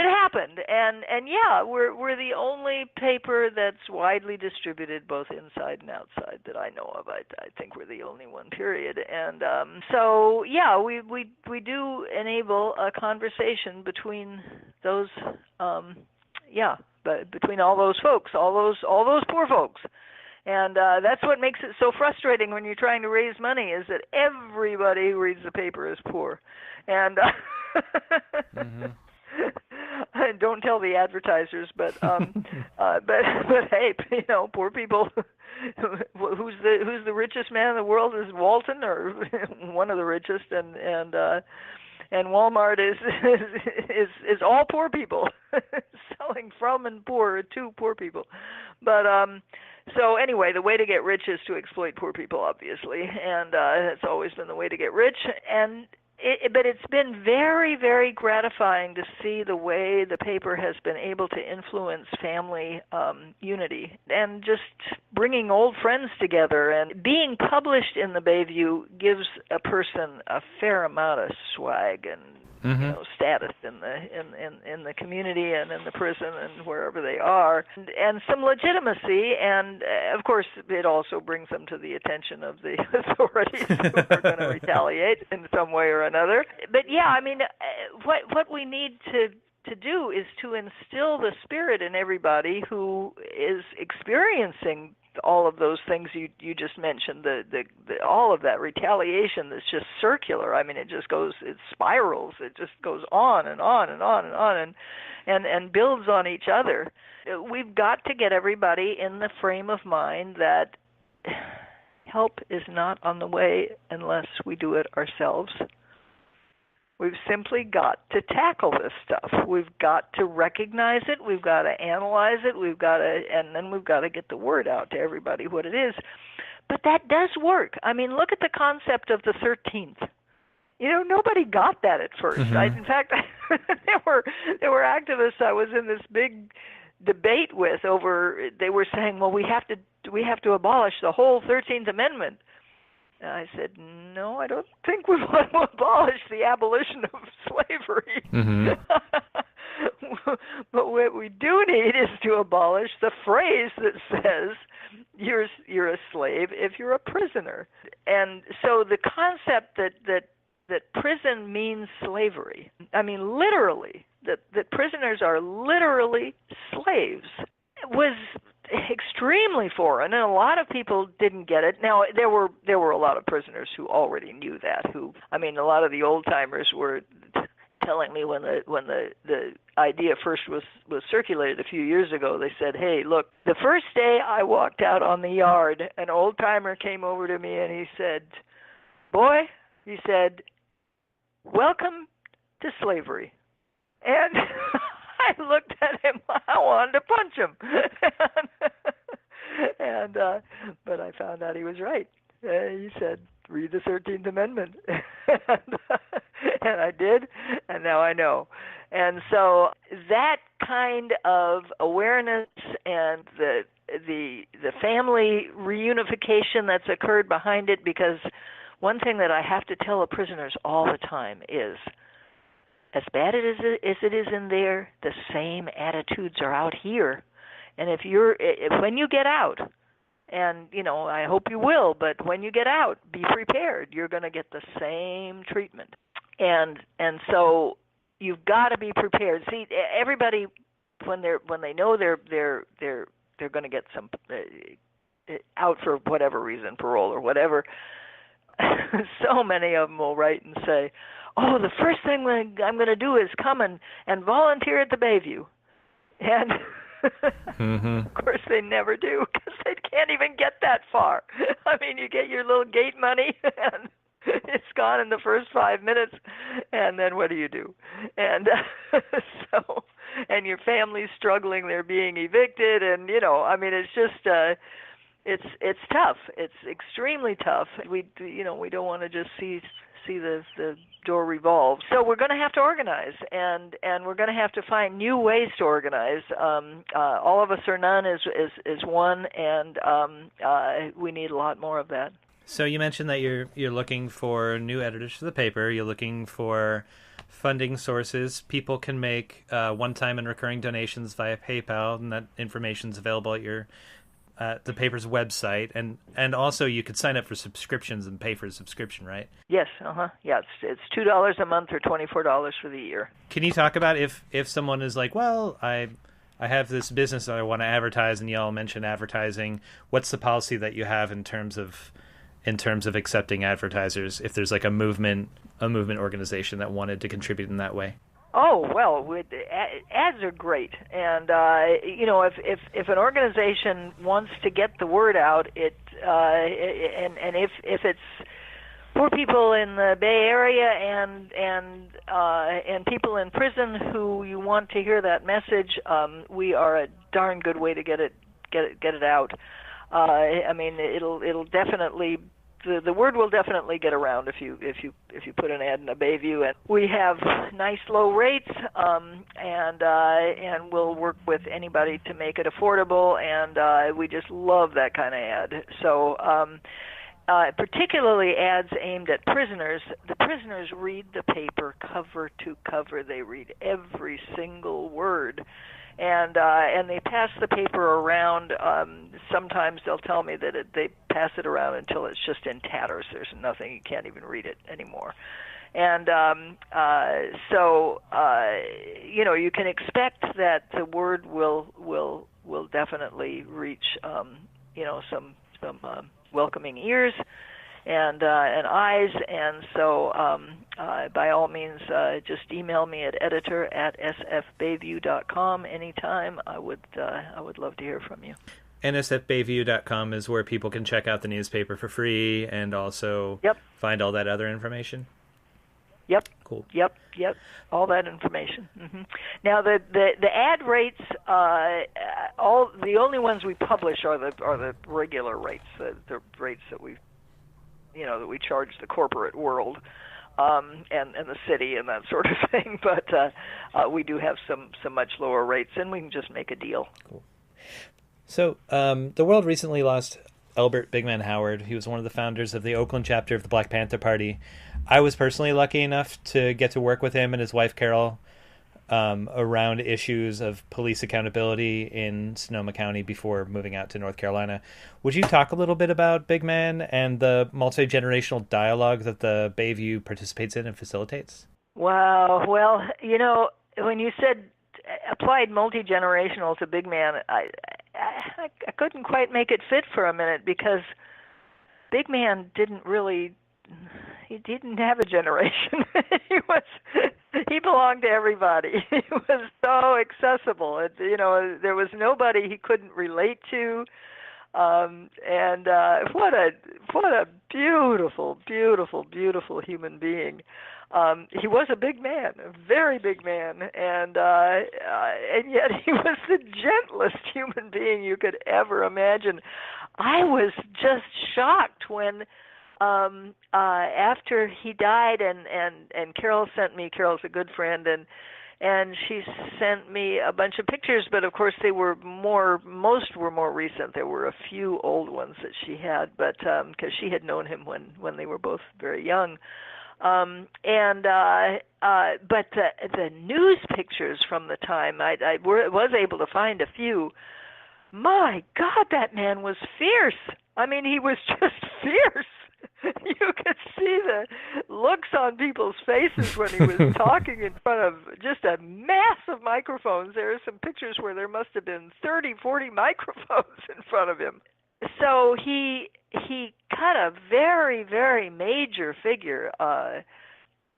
it happened, and yeah, we're the only paper that's widely distributed both inside and outside that I know of. I think we're the only one, period. And so yeah, we do enable a conversation between those between all those folks, all those poor folks. And that's what makes it so frustrating when you're trying to raise money, is that everybody who reads the paper is poor. And don't tell the advertisers, but hey, you know, poor people. Who's the richest man in the world? Is Walton, or one of the richest, and Walmart is all poor people selling from and poor to poor people. But so anyway, the way to get rich is to exploit poor people, obviously, and that's always been the way to get rich. But it's been very, very gratifying to see the way the paper has been able to influence family unity and just bringing old friends together. And being published in the Bayview gives a person a fair amount of swag and you know, status in the community and in the prison and wherever they are, and some legitimacy. And of course, it also brings them to the attention of the authorities who are going to retaliate in some way or another. But yeah, I mean, what we need to do is to instill the spirit in everybody who is experiencing all of those things you just mentioned, the all of that retaliation that's just circular. I mean, it spirals. It just goes on and on and on and on and builds on each other. We've got to get everybody in the frame of mind that help is not on the way unless we do it ourselves. We've simply got to tackle this stuff. We've got to recognize it. We've got to analyze it. And then we've got to get the word out to everybody what it is. But that does work. I mean, look at the concept of the 13th. You know, nobody got that at first. In fact, there were activists. I was in this big debate with over. They were saying, well, we have to abolish the whole 13th Amendment. And I said, no, I don't think we want to abolish the abolition of slavery. Mm-hmm. But what we do need is to abolish the phrase that says you're a slave if you're a prisoner. And so the concept that prison means slavery, I mean literally, that prisoners are literally slaves, was extremely foreign, and a lot of people didn't get it. Now there were a lot of prisoners who already knew that. A lot of the old timers were telling me when the idea first was circulated a few years ago. They said, "Hey, look, the first day I walked out on the yard, an old timer came over to me and he said, 'Boy,' he said, 'welcome to slavery.'" And I looked at him. I wanted to punch him. But I found out he was right. He said, "Read the 13th Amendment." And I did, and now I know. And so that kind of awareness and the family reunification that's occurred behind it, because one thing that I have to tell the prisoners all the time is, as bad as it is in there, the same attitudes are out here. And if when you get out, and I hope you will, but when you get out, be prepared. You're going to get the same treatment. And so you've got to be prepared. See, everybody when they know they're going to get some out for whatever reason, parole or whatever, so many of them will write and say, "Oh, the first thing I'm going to do is come and volunteer at the Bayview." And mm-hmm. Of course they never do, because they can't even get that far. I mean, you get your little gate money and it's gone in the first 5 minutes, and then what do you do? And and your family's struggling, they're being evicted, and it's just it's tough. It's extremely tough. We don't want to just see the door revolve. So we're going to have to organize, and we're going to have to find new ways to organize. All of us or none is one, and we need a lot more of that. So you mentioned that you're looking for new editors for the paper. You're looking for funding sources. People can make one-time and recurring donations via PayPal, and that information's available at the paper's website. And also you could sign up for subscriptions and pay for a subscription, right? Yes. Yeah, it's $2 a month or $24 for the year. Can you talk about if someone is like, well, I have this business that I want to advertise, and y'all mentioned advertising. What's the policy that you have in terms of accepting advertisers, if there's like a movement organization that wanted to contribute in that way? Oh, well, ads are great. And, if an organization wants to get the word out, and if it's for people in the Bay Area and people in prison who you want to hear that message, we are a darn good way to get it out. It'll definitely, the word will definitely get around if you put an ad in a Bayview. And we have nice low rates, and we'll work with anybody to make it affordable. And we just love that kind of ad. So particularly ads aimed at prisoners. The prisoners read the paper cover to cover. They read every single word. And they pass the paper around. Sometimes they'll tell me that they pass it around until it's just in tatters. There's nothing, you can't even read it anymore. And so you can expect that the word will definitely reach some welcoming ears and eyes, and so by all means, just email me at editor@sfbayview.com anytime. I would love to hear from you. And sfbayview.com is where people can check out the newspaper for free and also find all that other information. Yep. Cool. Yep. All that information. Mm-hmm. Now the ad rates, the only ones we publish are the regular rates, the rates that we charge the corporate world. and the city and that sort of thing. But we do have some much lower rates, and we can just make a deal. Cool. So the world recently lost Elbert Big Man Howard. He was one of the founders of the Oakland chapter of the Black Panther Party. I was personally lucky enough to get to work with him and his wife Carol around issues of police accountability in Sonoma County before moving out to North Carolina. Would you talk a little bit about Big Man and the multi-generational dialogue that the Bayview participates in and facilitates? Wow. Well, when you said applied multi-generational to Big Man, I couldn't quite make it fit for a minute, because Big Man didn't have a generation. He belonged to everybody. He was so accessible. There was nobody he couldn't relate to. And what a beautiful, beautiful, beautiful human being. He was a big man, a very big man, and yet he was the gentlest human being you could ever imagine. I was just shocked when after he died, and Carol's a good friend, and she sent me a bunch of pictures, but of course most were more recent. There were a few old ones that she had, but because she had known him when they were both very young. But the news pictures from the time, I was able to find a few. My God, that man was fierce. I mean, he was just fierce. You could see the looks on people's faces when he was talking in front of just a mass of microphones. There are some pictures where there must have been 30, 40 microphones in front of him. So he cut a very, very major figure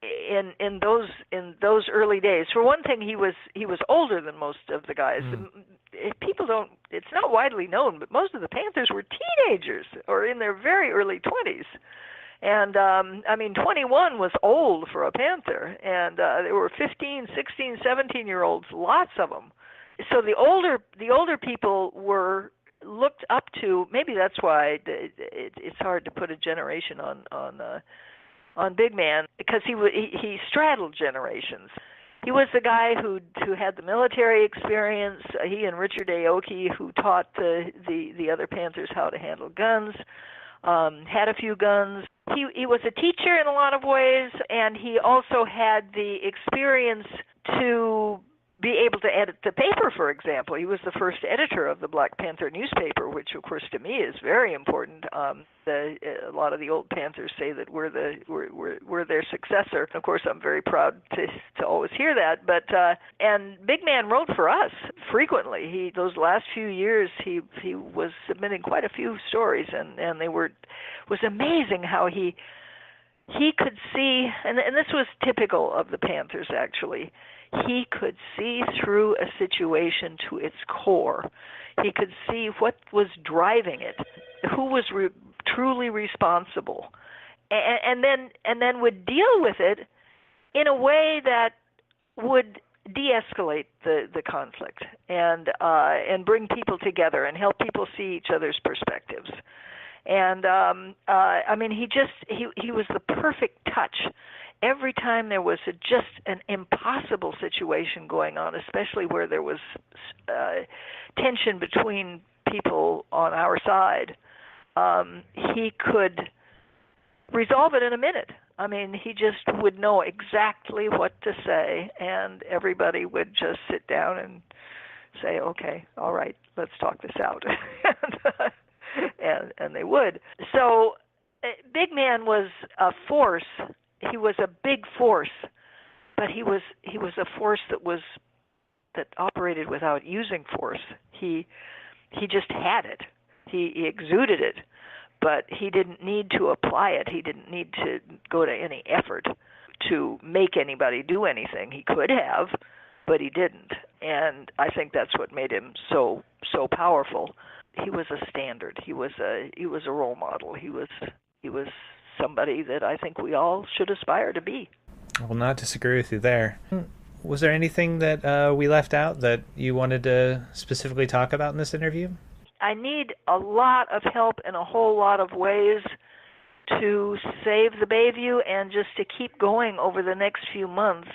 in those early days. For one thing, he was older than most of the guys. It's not widely known, but most of the Panthers were teenagers or in their very early 20s. And 21 was old for a Panther, and there were 15, 16, 17-year-olds, lots of them. So the older people were looked up to. Maybe that's why it's hard to put a generation on Big Man, because he straddled generations. He was the guy who had the military experience. He and Richard Aoki, who taught the other Panthers how to handle guns, had a few guns. He was a teacher in a lot of ways, and he also had the experience to be able to edit the paper, for example. He was the first editor of the Black Panther newspaper, which, of course, to me is very important. A lot of the old Panthers say that we're their successor. Of course, I'm very proud to always hear that. But and Big Man wrote for us frequently. Those last few years, he was submitting quite a few stories, and they was amazing how he could see, and this was typical of the Panthers, actually. He could see through a situation to its core. He could see what was driving it, who was truly responsible, and then would deal with it in a way that would de-escalate the conflict and bring people together and help people see each other's perspectives. And he was the perfect touch. Every time there was just an impossible situation going on, especially where there was tension between people on our side, he could resolve it in a minute. I mean, he just would know exactly what to say, and everybody would just sit down and say, okay, all right, let's talk this out. and they would. So Big Man was a force. He was a big force, but he was a force that operated without using force. He just had it. He exuded it, but he didn't need to apply it. He didn't need to go to any effort to make anybody do anything. He could have, but he didn't. And I think that's what made him so powerful. He was a standard. He was a role model. He was somebody that I think we all should aspire to be. I will not disagree with you there. Was there anything that we left out that you wanted to specifically talk about in this interview? I need a lot of help in a whole lot of ways to save the Bayview and just to keep going over the next few months.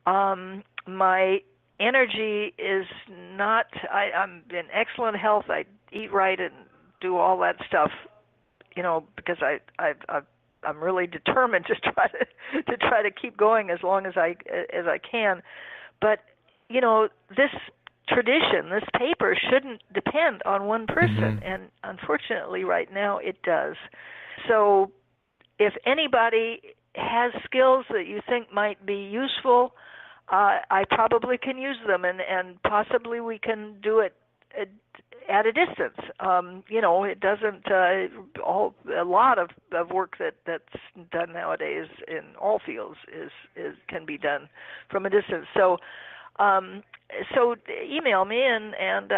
My energy is not, I'm in excellent health. I eat right and do all that stuff, because I'm really determined to try to keep going as long as I can. But this tradition, this paper, shouldn't depend on one person, and unfortunately, right now it does. So, if anybody has skills that you think might be useful, I probably can use them, and possibly we can do it at a distance. It doesn't. A lot of work that's done nowadays in all fields can be done from a distance. So email me and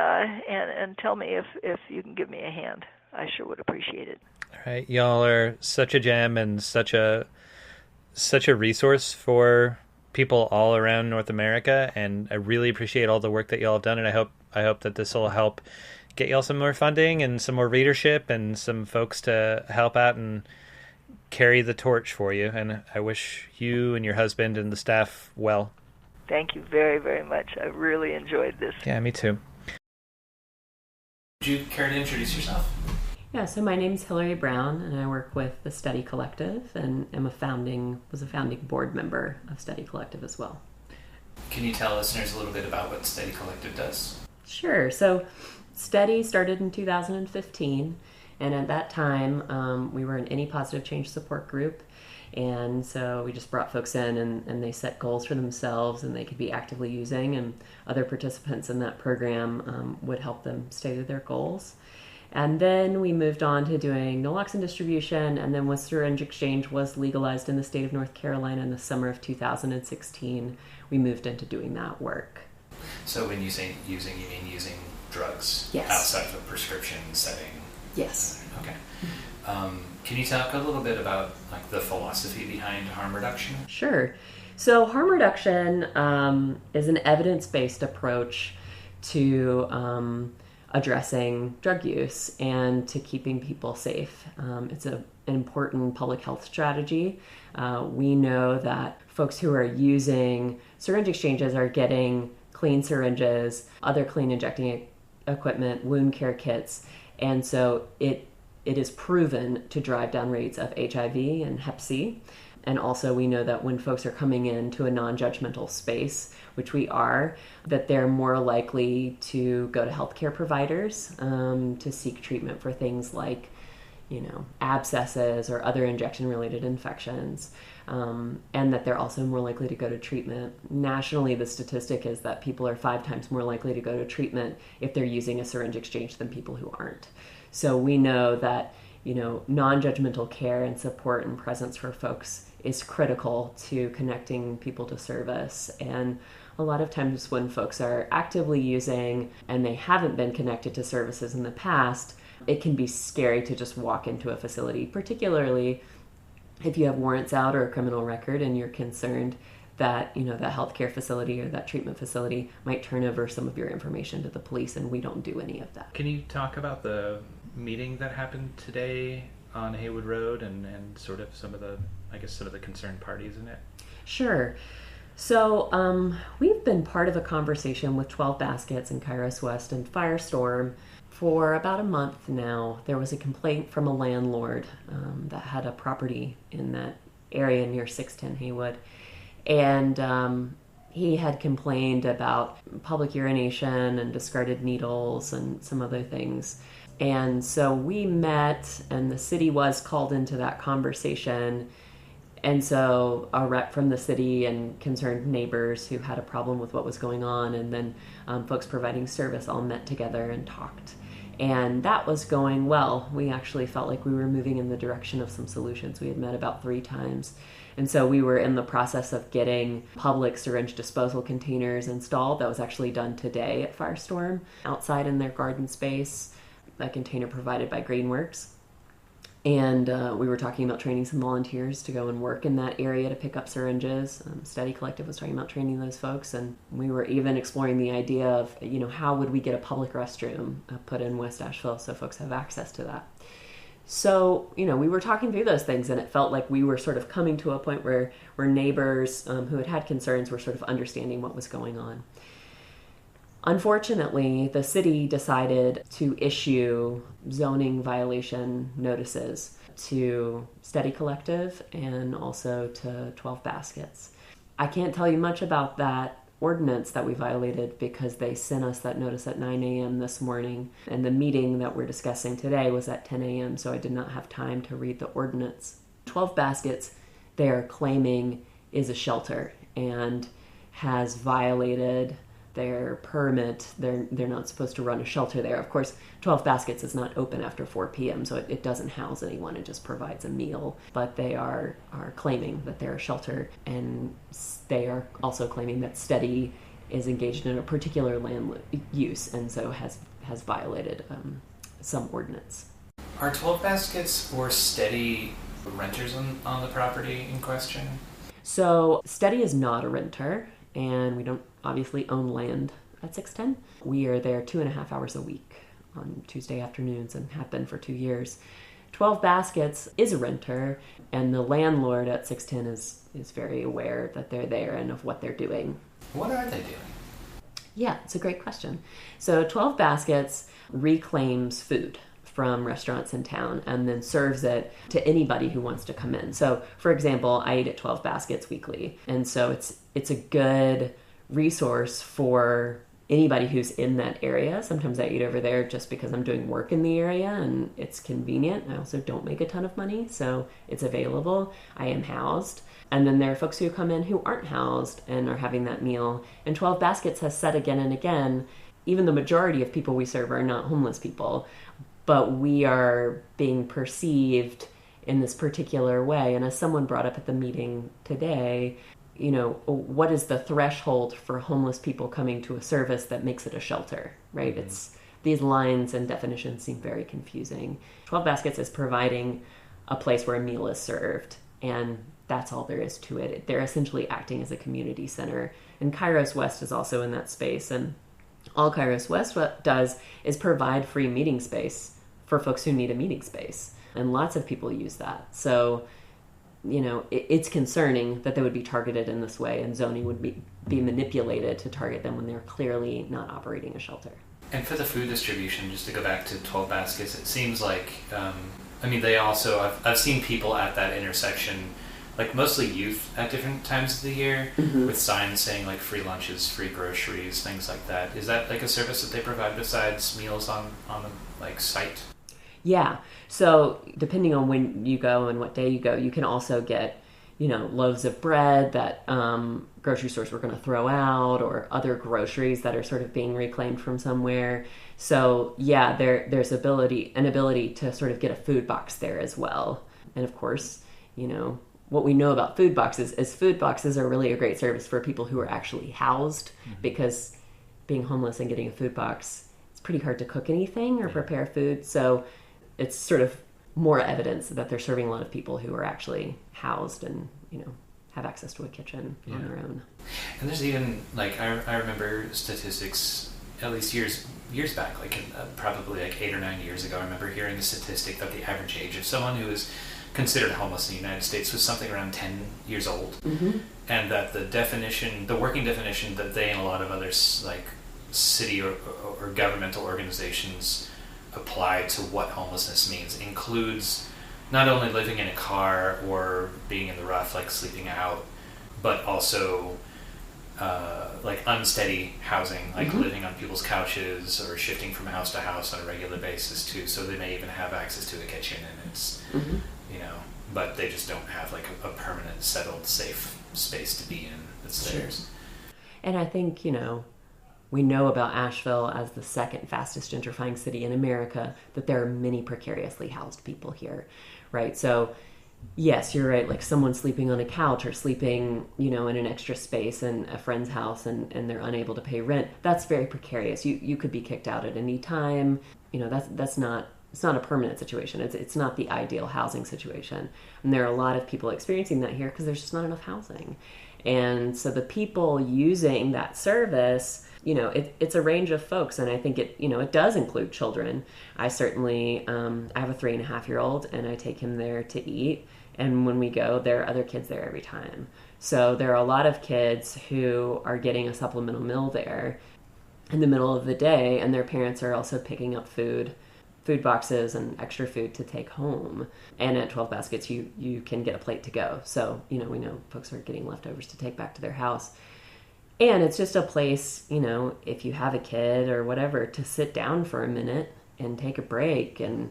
tell me if you can give me a hand. I sure would appreciate it. All right, y'all are such a gem and such a resource for people all around North America, and I really appreciate all the work that y'all have done, and I hope that this will help get y'all some more funding and some more readership and some folks to help out and carry the torch for you. And I wish you and your husband and the staff well. Thank you very, very much. I really enjoyed this. Yeah, me too. Would you care to introduce yourself? Yeah, so my name's Hillary Brown, and I work with the Study Collective, and was a founding board member of Study Collective as well. Can you tell listeners a little bit about what Study Collective does? Sure. So Study started in 2015, and at that time, we were an any positive change support group. And so we just brought folks in, and they set goals for themselves, and they could be actively using, and other participants in that program would help them stay to their goals. And then we moved on to doing naloxone distribution, and then when syringe exchange was legalized in the state of North Carolina in the summer of 2016, we moved into doing that work. So when you say using, you mean using drugs? Yes. Outside of a prescription setting? Yes. Okay. Can you talk a little bit about the philosophy behind harm reduction? Sure. So harm reduction is an evidence-based approach to addressing drug use and to keeping people safe. It's an important public health strategy. We know that folks who are using syringe exchanges are getting clean syringes, other clean injecting equipment, wound care kits, and so it is proven to drive down rates of HIV and Hep C. And also we know that when folks are coming into a non-judgmental space, which we are, that they're more likely to go to healthcare providers to seek treatment for things like, abscesses or other injection-related infections, and that they're also more likely to go to treatment. Nationally, the statistic is that people are 5 times more likely to go to treatment if they're using a syringe exchange than people who aren't. So we know that, non-judgmental care and support and presence for folks is critical to connecting people to service. And a lot of times when folks are actively using and they haven't been connected to services in the past, it can be scary to just walk into a facility, particularly if you have warrants out or a criminal record and you're concerned that, that healthcare facility or that treatment facility might turn over some of your information to the police, and we don't do any of that. Can you talk about the meeting that happened today on Haywood Road and sort of some of the concerned parties in it? Sure. So we've been part of a conversation with 12 Baskets and Kairos West and Firestorm for about a month now. There was a complaint from a landlord that had a property in that area near 610 Haywood. And he had complained about public urination and discarded needles and some other things. And so we met, and the city was called into that conversation. And so a rep from the city and concerned neighbors who had a problem with what was going on, and then folks providing service all met together and talked. And that was going well. We actually felt like we were moving in the direction of some solutions. We had met about 3 times. And so we were in the process of getting public syringe disposal containers installed. That was actually done today at Firestorm, outside in their garden space, a container provided by Greenworks. And we were talking about training some volunteers to go and work in that area to pick up syringes. Study Collective was talking about training those folks. And we were even exploring the idea of, how would we get a public restroom put in West Asheville so folks have access to that. So, we were talking through those things, and it felt like we were sort of coming to a point where neighbors who had concerns were sort of understanding what was going on. Unfortunately, the city decided to issue zoning violation notices to Steady Collective and also to 12 Baskets. I can't tell you much about that ordinance that we violated because they sent us that notice at 9 a.m. this morning, and the meeting that we're discussing today was at 10 a.m., so I did not have time to read the ordinance. 12 Baskets, they are claiming, is a shelter and has violated their permit. They're not supposed to run a shelter there. Of course, 12 Baskets is not open after 4 p.m., so it doesn't house anyone. It just provides a meal. But they are claiming that they're a shelter, and they are also claiming that Steady is engaged in a particular land use, and so has violated some ordinance. Are 12 Baskets or Steady renters on the property in question? So Steady is not a renter, and we don't obviously own land at 610. We are there 2.5 hours a week on Tuesday afternoons and have been for 2 years. 12 Baskets is a renter, and the landlord at 610 is very aware that they're there and of what they're doing. What are they doing? Yeah, it's a great question. So 12 Baskets reclaims food from restaurants in town and then serves it to anybody who wants to come in. So, for example, I eat at 12 Baskets weekly, and so it's a good resource for anybody who's in that area. Sometimes I eat over there just because I'm doing work in the area and it's convenient. I also don't make a ton of money, so it's available. I am housed. And then there are folks who come in who aren't housed and are having that meal. And 12 Baskets has said again and again, even the majority of people we serve are not homeless people, but we are being perceived in this particular way. And as someone brought up at the meeting today, what is the threshold for homeless people coming to a service that makes it a shelter, right? Mm-hmm. These lines and definitions seem very confusing. 12 Baskets is providing a place where a meal is served, and that's all there is to it. They're essentially acting as a community center. And Kairos West is also in that space, and all Kairos West does is provide free meeting space for folks who need a meeting space. And lots of people use that. So, it's concerning that they would be targeted in this way, and zoning would be manipulated to target them when they're clearly not operating a shelter. And for the food distribution, just to go back to 12 Baskets, it seems like, they also, I've seen people at that intersection, like mostly youth at different times of the year, mm-hmm. with signs saying like free lunches, free groceries, things like that. Is that like a service that they provide besides meals on the site? Yeah. So depending on when you go and what day you go, you can also get, loaves of bread that grocery stores were going to throw out, or other groceries that are sort of being reclaimed from somewhere. So yeah, there's an ability to sort of get a food box there as well. And of course, what we know about food boxes is food boxes are really a great service for people who are actually housed, mm-hmm. because being homeless and getting a food box, it's pretty hard to cook anything or prepare food. So it's sort of more evidence that they're serving a lot of people who are actually housed and, have access to a kitchen on their own. And there's even, I remember statistics, at least years back, probably 8 or 9 years ago, I remember hearing a statistic that the average age of someone who is considered homeless in the United States was something around 10 years old. Mm-hmm. And that the working definition that they and a lot of other, city or governmental organizations apply to what homelessness means includes not only living in a car or being in the rough, sleeping out, but also unsteady housing, mm-hmm. living on people's couches or shifting from house to house on a regular basis too. So they may even have access to a kitchen, and it's, mm-hmm. But they just don't have a permanent, settled, safe space to be in that's theirs. And I think, we know about Asheville as the second fastest gentrifying city in America, that there are many precariously housed people here, right? So, yes, you're right. Someone sleeping on a couch or sleeping, in an extra space in a friend's house and they're unable to pay rent. That's very precarious. You could be kicked out at any time. It's not a permanent situation. It's not the ideal housing situation. And there are a lot of people experiencing that here because there's just not enough housing. And so the people using that service It's a range of folks, and I think it does include children. I certainly, I have a 3.5-year-old, and I take him there to eat. And when we go, there are other kids there every time. So there are a lot of kids who are getting a supplemental meal there in the middle of the day, and their parents are also picking up food boxes and extra food to take home. And at 12 Baskets, you can get a plate to go. So, we know folks are getting leftovers to take back to their house. And it's just a place, if you have a kid or whatever, to sit down for a minute and take a break and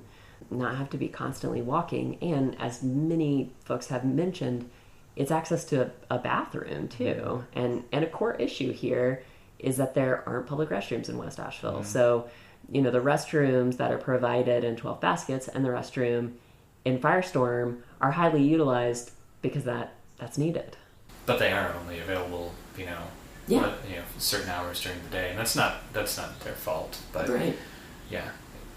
not have to be constantly walking. And as many folks have mentioned, it's access to a bathroom too. And a core issue here is that there aren't public restrooms in West Asheville. Mm-hmm. So, the restrooms that are provided in 12 Baskets and the restroom in Firestorm are highly utilized because that's needed. But they are only available, certain hours during the day. And that's not their fault. But right. Yeah,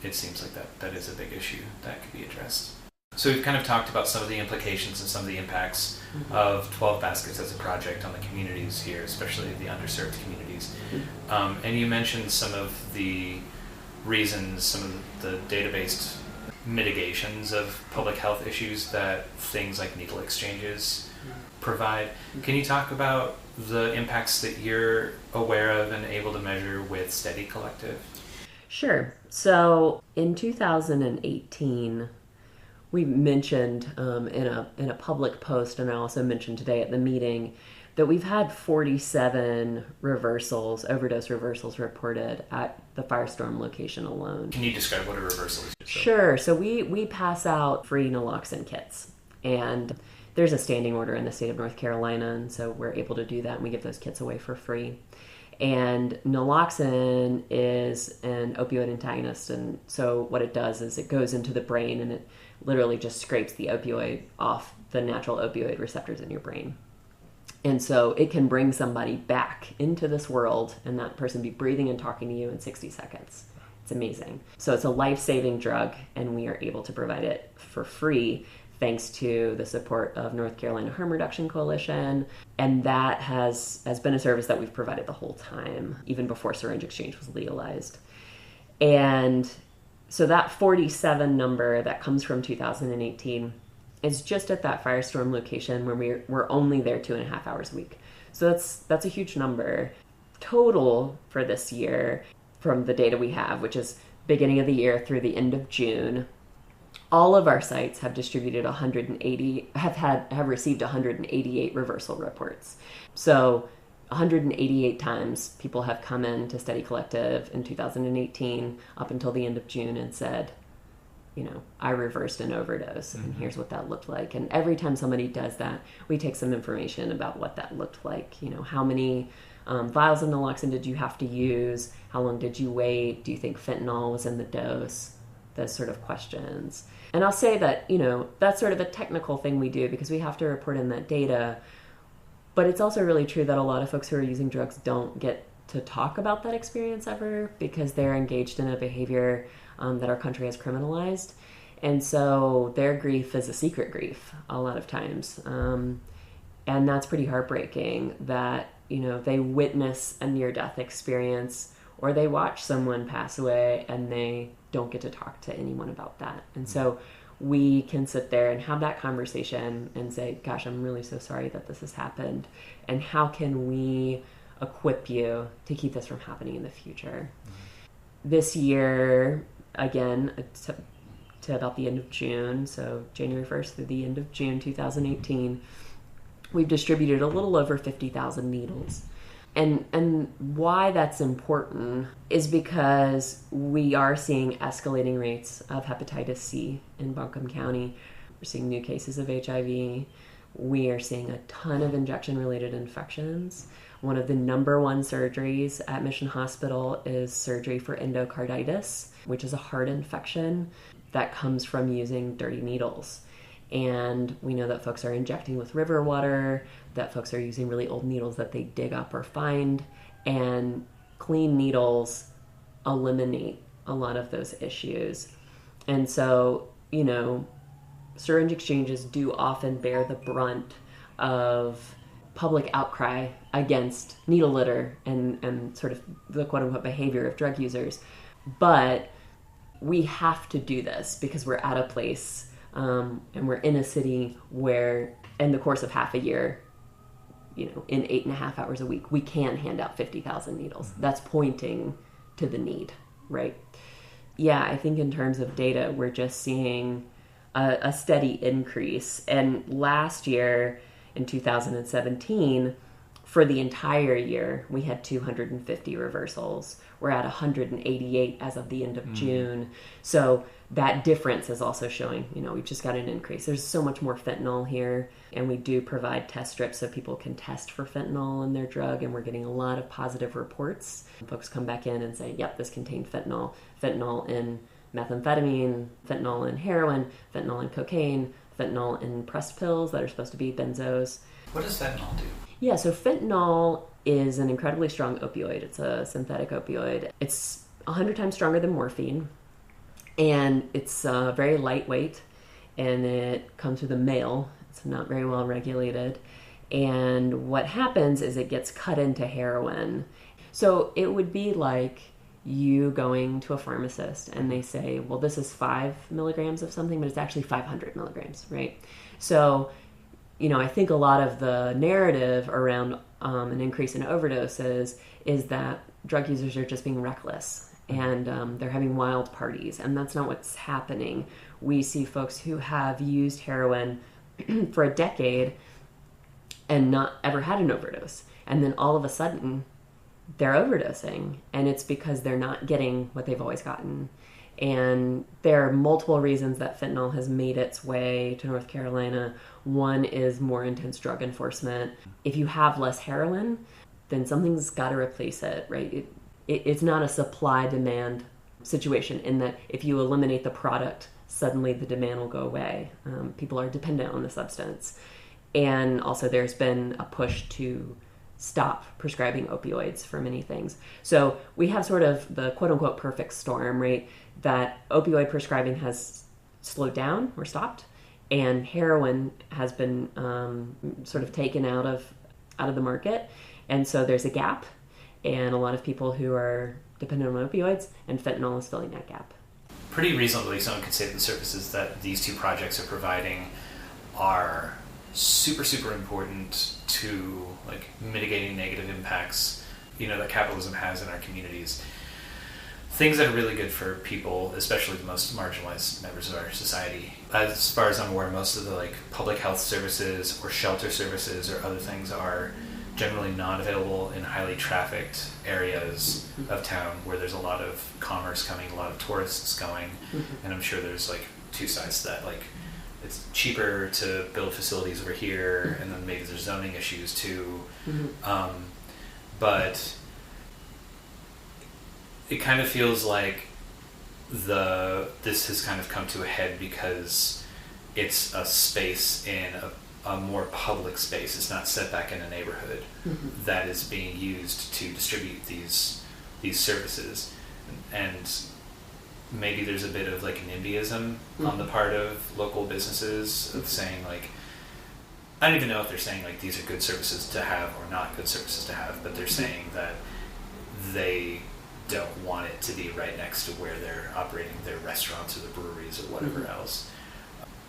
it seems like that is a big issue that could be addressed. So we've kind of talked about some of the implications and some of the impacts mm-hmm. of 12 Baskets as a project on the communities here, especially the underserved communities. Mm-hmm. And you mentioned some of the reasons, some of the data-based mitigations of public health issues that things like needle exchanges provide. Can you talk about the impacts that you're aware of and able to measure with Steady Collective? Sure. So in 2018, we mentioned in a public post, and I also mentioned today at the meeting, that we've had 47 overdose reversals reported at the Firestorm location alone. Can you describe what a reversal is? Sure. So we pass out free naloxone kits, and there's a standing order in the state of North Carolina, and so we're able to do that, and we give those kits away for free. And naloxone is an opioid antagonist, and so what it does is it goes into the brain, and it literally just scrapes the opioid off the natural opioid receptors in your brain. And so it can bring somebody back into this world and that person be breathing and talking to you in 60 seconds. It's amazing. So it's a life-saving drug, and we are able to provide it for free thanks to the support of North Carolina Harm Reduction Coalition. And that has been a service that we've provided the whole time, even before syringe exchange was legalized. And so that 47 number that comes from 2018 is just at that Firestorm location where we're only there 2.5 hours a week. So that's a huge number. Total for this year, from the data we have, which is beginning of the year through the end of June, all of our sites have distributed have received 188 reversal reports. So 188 times people have come in to Steady Collective in 2018 up until the end of June and said, I reversed an overdose, and here's what that looked like. And every time somebody does that, we take some information about what that looked like. How many vials of naloxone did you have to use? How long did you wait? Do you think fentanyl was in the dose? Those sort of questions. And I'll say that, that's sort of a technical thing we do because we have to report in that data. But it's also really true that a lot of folks who are using drugs don't get to talk about that experience ever because they're engaged in a behavior that our country has criminalized. And so their grief is a secret grief a lot of times. And that's pretty heartbreaking that, they witness a near-death experience or they watch someone pass away and they don't get to talk to anyone about that. And so we can sit there and have that conversation and say, gosh, I'm really so sorry that this has happened. And how can we equip you to keep this from happening in the future? This year, again, to about the end of June, so January 1st through the end of June 2018, we've distributed a little over 50,000 needles. And why that's important is because we are seeing escalating rates of hepatitis C in Buncombe County. We're seeing new cases of HIV. We are seeing a ton of injection-related infections. One of the number one surgeries at Mission Hospital is surgery for endocarditis, which is a heart infection that comes from using dirty needles. And we know that folks are injecting with river water, that folks are using really old needles that they dig up or find, and clean needles eliminate a lot of those issues. And so, syringe exchanges do often bear the brunt of public outcry against needle litter and sort of the quote-unquote behavior of drug users. But we have to do this because we're at a place and we're in a city where in the course of half a year, in 8.5 hours a week, we can hand out 50,000 needles. That's pointing to the need, right? Yeah, I think in terms of data, we're just seeing a steady increase. And last year, in 2017, for the entire year, we had 250 reversals. We're at 188 as of the end of June. So that difference is also showing, we've just got an increase. There's so much more fentanyl here, and we do provide test strips so people can test for fentanyl in their drug, and we're getting a lot of positive reports. Folks come back in and say, yep, this contained fentanyl in methamphetamine, fentanyl in heroin, fentanyl in cocaine, fentanyl in pressed pills that are supposed to be benzos. What does fentanyl do? Yeah, so fentanyl is an incredibly strong opioid. It's a synthetic opioid. It's 100 times stronger than morphine, and it's very lightweight, and it comes through the mail. It's not very well regulated. And what happens is it gets cut into heroin. So it would be like you going to a pharmacist and they say, well, this is 5 milligrams of something, but it's actually 500 milligrams, right? So, I think a lot of the narrative around an increase in overdoses is that drug users are just being reckless and they're having wild parties, and that's not what's happening. We see folks who have used heroin for a decade and not ever had an overdose, and then all of a sudden they're overdosing, and it's because they're not getting what they've always gotten. And there are multiple reasons that fentanyl has made its way to North Carolina. One is more intense drug enforcement. If you have less heroin, then something's got to replace it, right? It's not a supply-demand situation in that if you eliminate the product, suddenly the demand will go away. People are dependent on the substance. And also there's been a push to stop prescribing opioids for many things. So we have sort of the quote-unquote perfect storm, right? That opioid prescribing has slowed down or stopped, and heroin has been sort of taken out of the market. And so there's a gap, and a lot of people who are dependent on opioids, and fentanyl is filling that gap. Pretty reasonably, someone could say that the services that these two projects are providing are super, super important to mitigating negative impacts, that capitalism has in our communities. Things that are really good for people, especially the most marginalized members of our society. As far as I'm aware, most of the public health services or shelter services or other things are generally not available in highly trafficked areas of town where there's a lot of commerce coming, a lot of tourists going, and I'm sure there's two sides to that. It's cheaper to build facilities over here, and then maybe there's zoning issues too. But it kind of feels like this has kind of come to a head because it's a space in a more public space. It's not set back in a neighborhood that is being used to distribute these services, and maybe there's a bit of NIMBYism on the part of local businesses of saying I don't even know if they're saying these are good services to have or not good services to have, but they're saying that they don't want it to be right next to where they're operating their restaurants or the breweries or whatever else.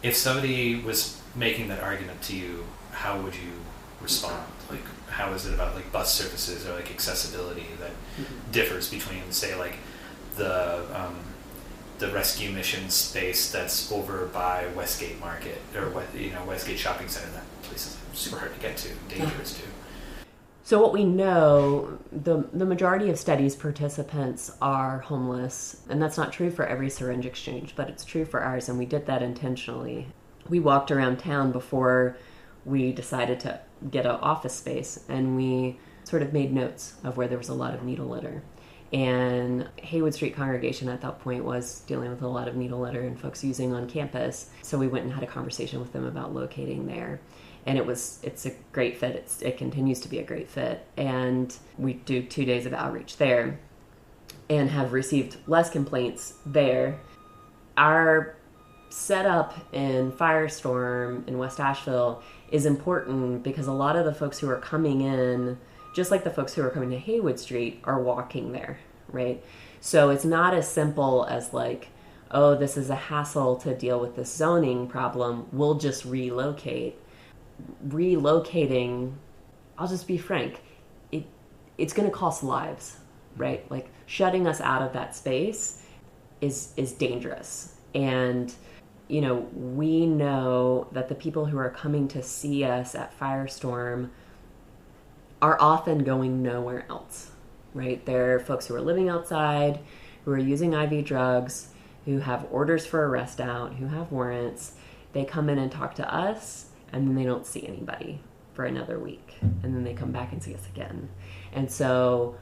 If somebody was making that argument to you, how would you respond? How is it about bus services or accessibility that differs between, say, the rescue mission space that's over by Westgate Market or Westgate Shopping Center? That place is super hard to get to, dangerous too. So what we know, the majority of studies participants are homeless, and that's not true for every syringe exchange, but it's true for ours, and we did that intentionally. We walked around town before we decided to get an office space, and we sort of made notes of where there was a lot of needle litter. And Haywood Street congregation at that point was dealing with a lot of needle litter and folks using on campus, so we went and had a conversation with them about locating there. And it's a great fit. It continues to be a great fit. And we do 2 days of outreach there and have received less complaints there. Our setup in Firestorm in West Asheville is important because a lot of the folks who are coming in, just like the folks who are coming to Haywood Street, are walking there, right? So it's not as simple as like, oh, this is a hassle to deal with this zoning problem, we'll just relocate. Relocating, I'll just be frank, it's going to cost lives, right? Like shutting us out of that space is dangerous. And, you know, we know that the people who are coming to see us at Firestorm are often going nowhere else, right? They're folks who are living outside, who are using IV drugs, who have orders for arrest out, who have warrants. They come in and talk to us, and then they don't see anybody for another week. And then they come back and see us again. And so,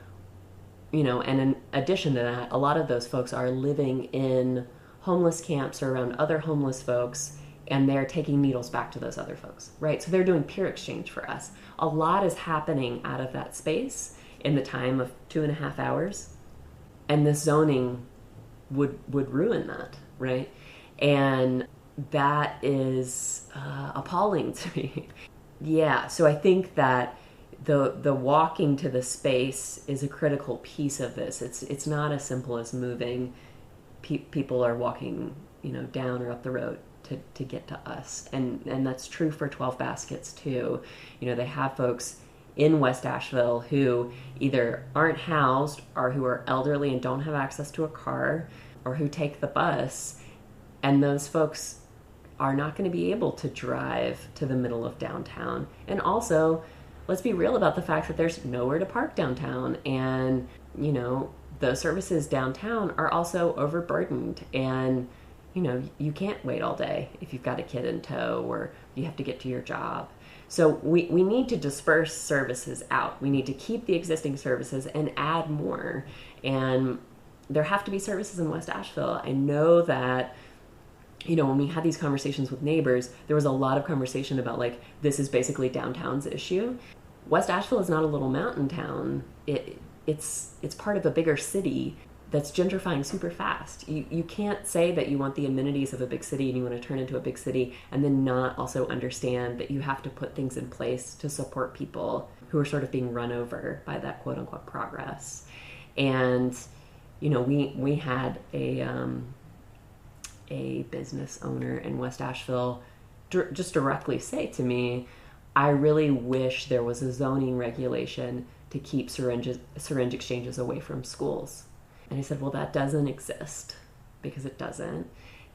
you know, and in addition to that, a lot of those folks are living in homeless camps or around other homeless folks, and they're taking needles back to those other folks, right? So they're doing peer exchange for us. A lot is happening out of that space in the time of 2.5 hours, and this zoning would ruin that, right? And that is appalling to me. Yeah, so I think that the walking to the space is a critical piece of this. It's not as simple as moving. People are walking, you know, down or up the road to get to us, and that's true for 12 Baskets too. You know, they have folks in West Asheville who either aren't housed or who are elderly and don't have access to a car, or who take the bus, and those folks are not going to be able to drive to the middle of downtown. And also, let's be real about the fact that there's nowhere to park downtown, and, you know, the services downtown are also overburdened, and, you know, you can't wait all day if you've got a kid in tow or you have to get to your job. So we need to disperse services out. We need to keep the existing services and add more. And there have to be services in West Asheville. I know that, you know, when we had these conversations with neighbors, there was a lot of conversation about, like, this is basically downtown's issue. West Asheville is not a little mountain town. It's part of a bigger city that's gentrifying super fast. You can't say that you want the amenities of a big city and you want to turn into a big city and then not also understand that you have to put things in place to support people who are sort of being run over by that quote unquote progress. And, you know, we had a business owner in West Asheville just directly say to me, I really wish there was a zoning regulation to keep syringe exchanges away from schools. And I said, well, that doesn't exist, because it doesn't.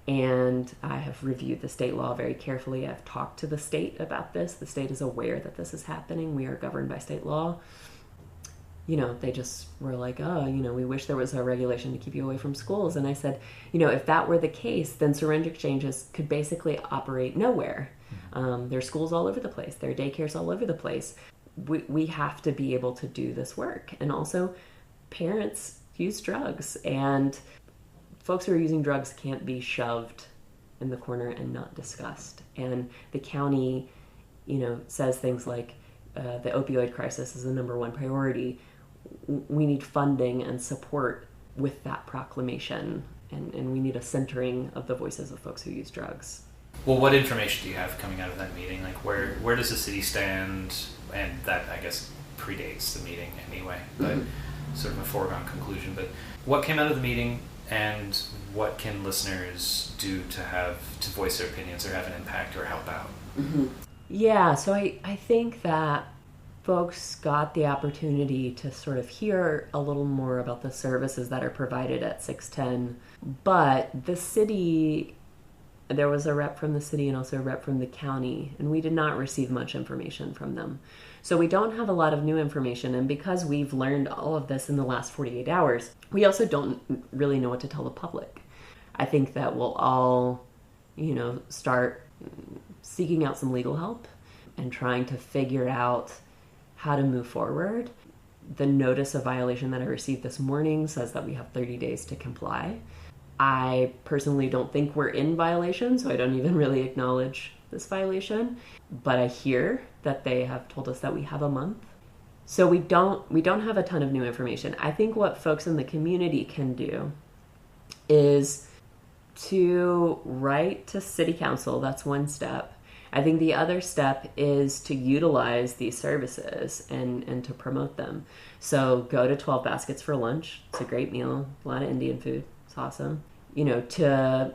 And I have reviewed the state law very carefully. I've talked to the state about this. The state is aware that this is happening. We are governed by state law. You know, they just were like, oh, you know, we wish there was a regulation to keep you away from schools. And I said, you know, if that were the case, then syringe exchanges could basically operate nowhere. There's schools all over the place. There are daycares all over the place. We have to be able to do this work. And also, parents use drugs, and folks who are using drugs can't be shoved in the corner and not discussed. And the county, you know, says things like the opioid crisis is the number one priority. We need funding and support with that proclamation, and we need a centering of the voices of folks who use drugs. Well, what information do you have coming out of that meeting? Like, where does the city stand? And that, I guess, predates the meeting anyway, but sort of a foregone conclusion. But what came out of the meeting, and what can listeners do to voice their opinions or have an impact or help out? Mm-hmm. Yeah, so I think that folks got the opportunity to sort of hear a little more about the services that are provided at 610. But the city, there was a rep from the city and also a rep from the county, and we did not receive much information from them. So we don't have a lot of new information, and because we've learned all of this in the last 48 hours, we also don't really know what to tell the public. I think that we'll all, you know, start seeking out some legal help and trying to figure out how to move forward. The notice of violation that I received this morning says that we have 30 days to comply. I personally don't think we're in violation, so I don't even really acknowledge this violation. But I hear that they have told us that we have a month. So we don't have a ton of new information. I think what folks in the community can do is to write to city council. That's one step. I think the other step is to utilize these services and to promote them. So go to 12 Baskets for lunch. It's a great meal. A lot of Indian food. It's awesome. To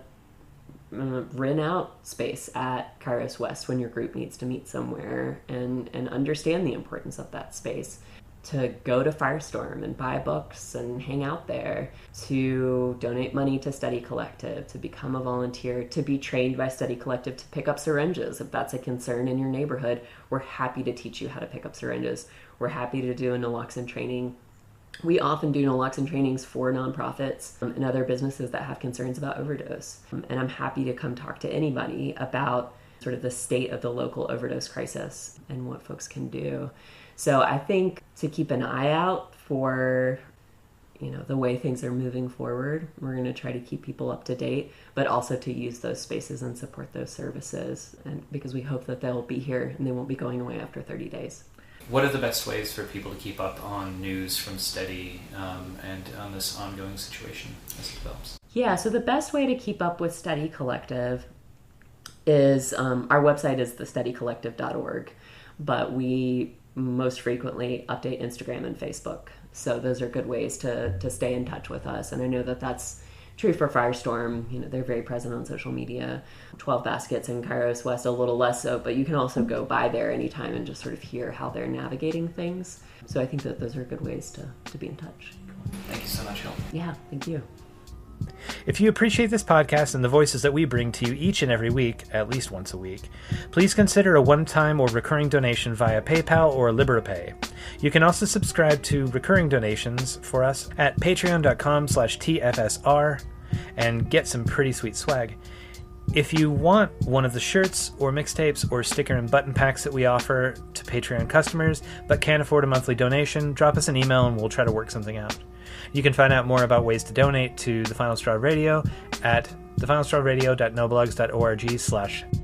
rent out space at Kairos West when your group needs to meet somewhere and understand the importance of that space. To go to Firestorm and buy books and hang out there, to donate money to Study Collective, to become a volunteer, to be trained by Study Collective to pick up syringes. If that's a concern in your neighborhood, we're happy to teach you how to pick up syringes. We're happy to do a naloxone training. We often do naloxone trainings for nonprofits and other businesses that have concerns about overdose. And I'm happy to come talk to anybody about sort of the state of the local overdose crisis and what folks can do. So I think to keep an eye out for, the way things are moving forward, we're going to try to keep people up to date, but also to use those spaces and support those services, and because we hope that they'll be here and they won't be going away after 30 days. What are the best ways for people to keep up on news from Steady and on this ongoing situation as it develops? Yeah, so the best way to keep up with Study Collective is our website is thesteadycollective.org, but we most frequently update Instagram and Facebook. So those are good ways to stay in touch with us. And I know that that's true for Firestorm. They're very present on social media. 12 Baskets and Kairos West a little less so, but you can also go by there anytime and just sort of hear how they're navigating things. So I think that those are good ways to be in touch. Thank you so much, Hill. Yeah, thank you. If you appreciate this podcast and the voices that we bring to you each and every week, at least once a week, please consider a one-time or recurring donation via PayPal or Liberapay. You can also subscribe to recurring donations for us at patreon.com/TFSR and get some pretty sweet swag. If you want one of the shirts or mixtapes or sticker and button packs that we offer to Patreon customers but can't afford a monthly donation, drop us an email and we'll try to work something out. You can find out more about ways to donate to The Final Straw Radio at thefinalstrawradio.noblogs.org/donate.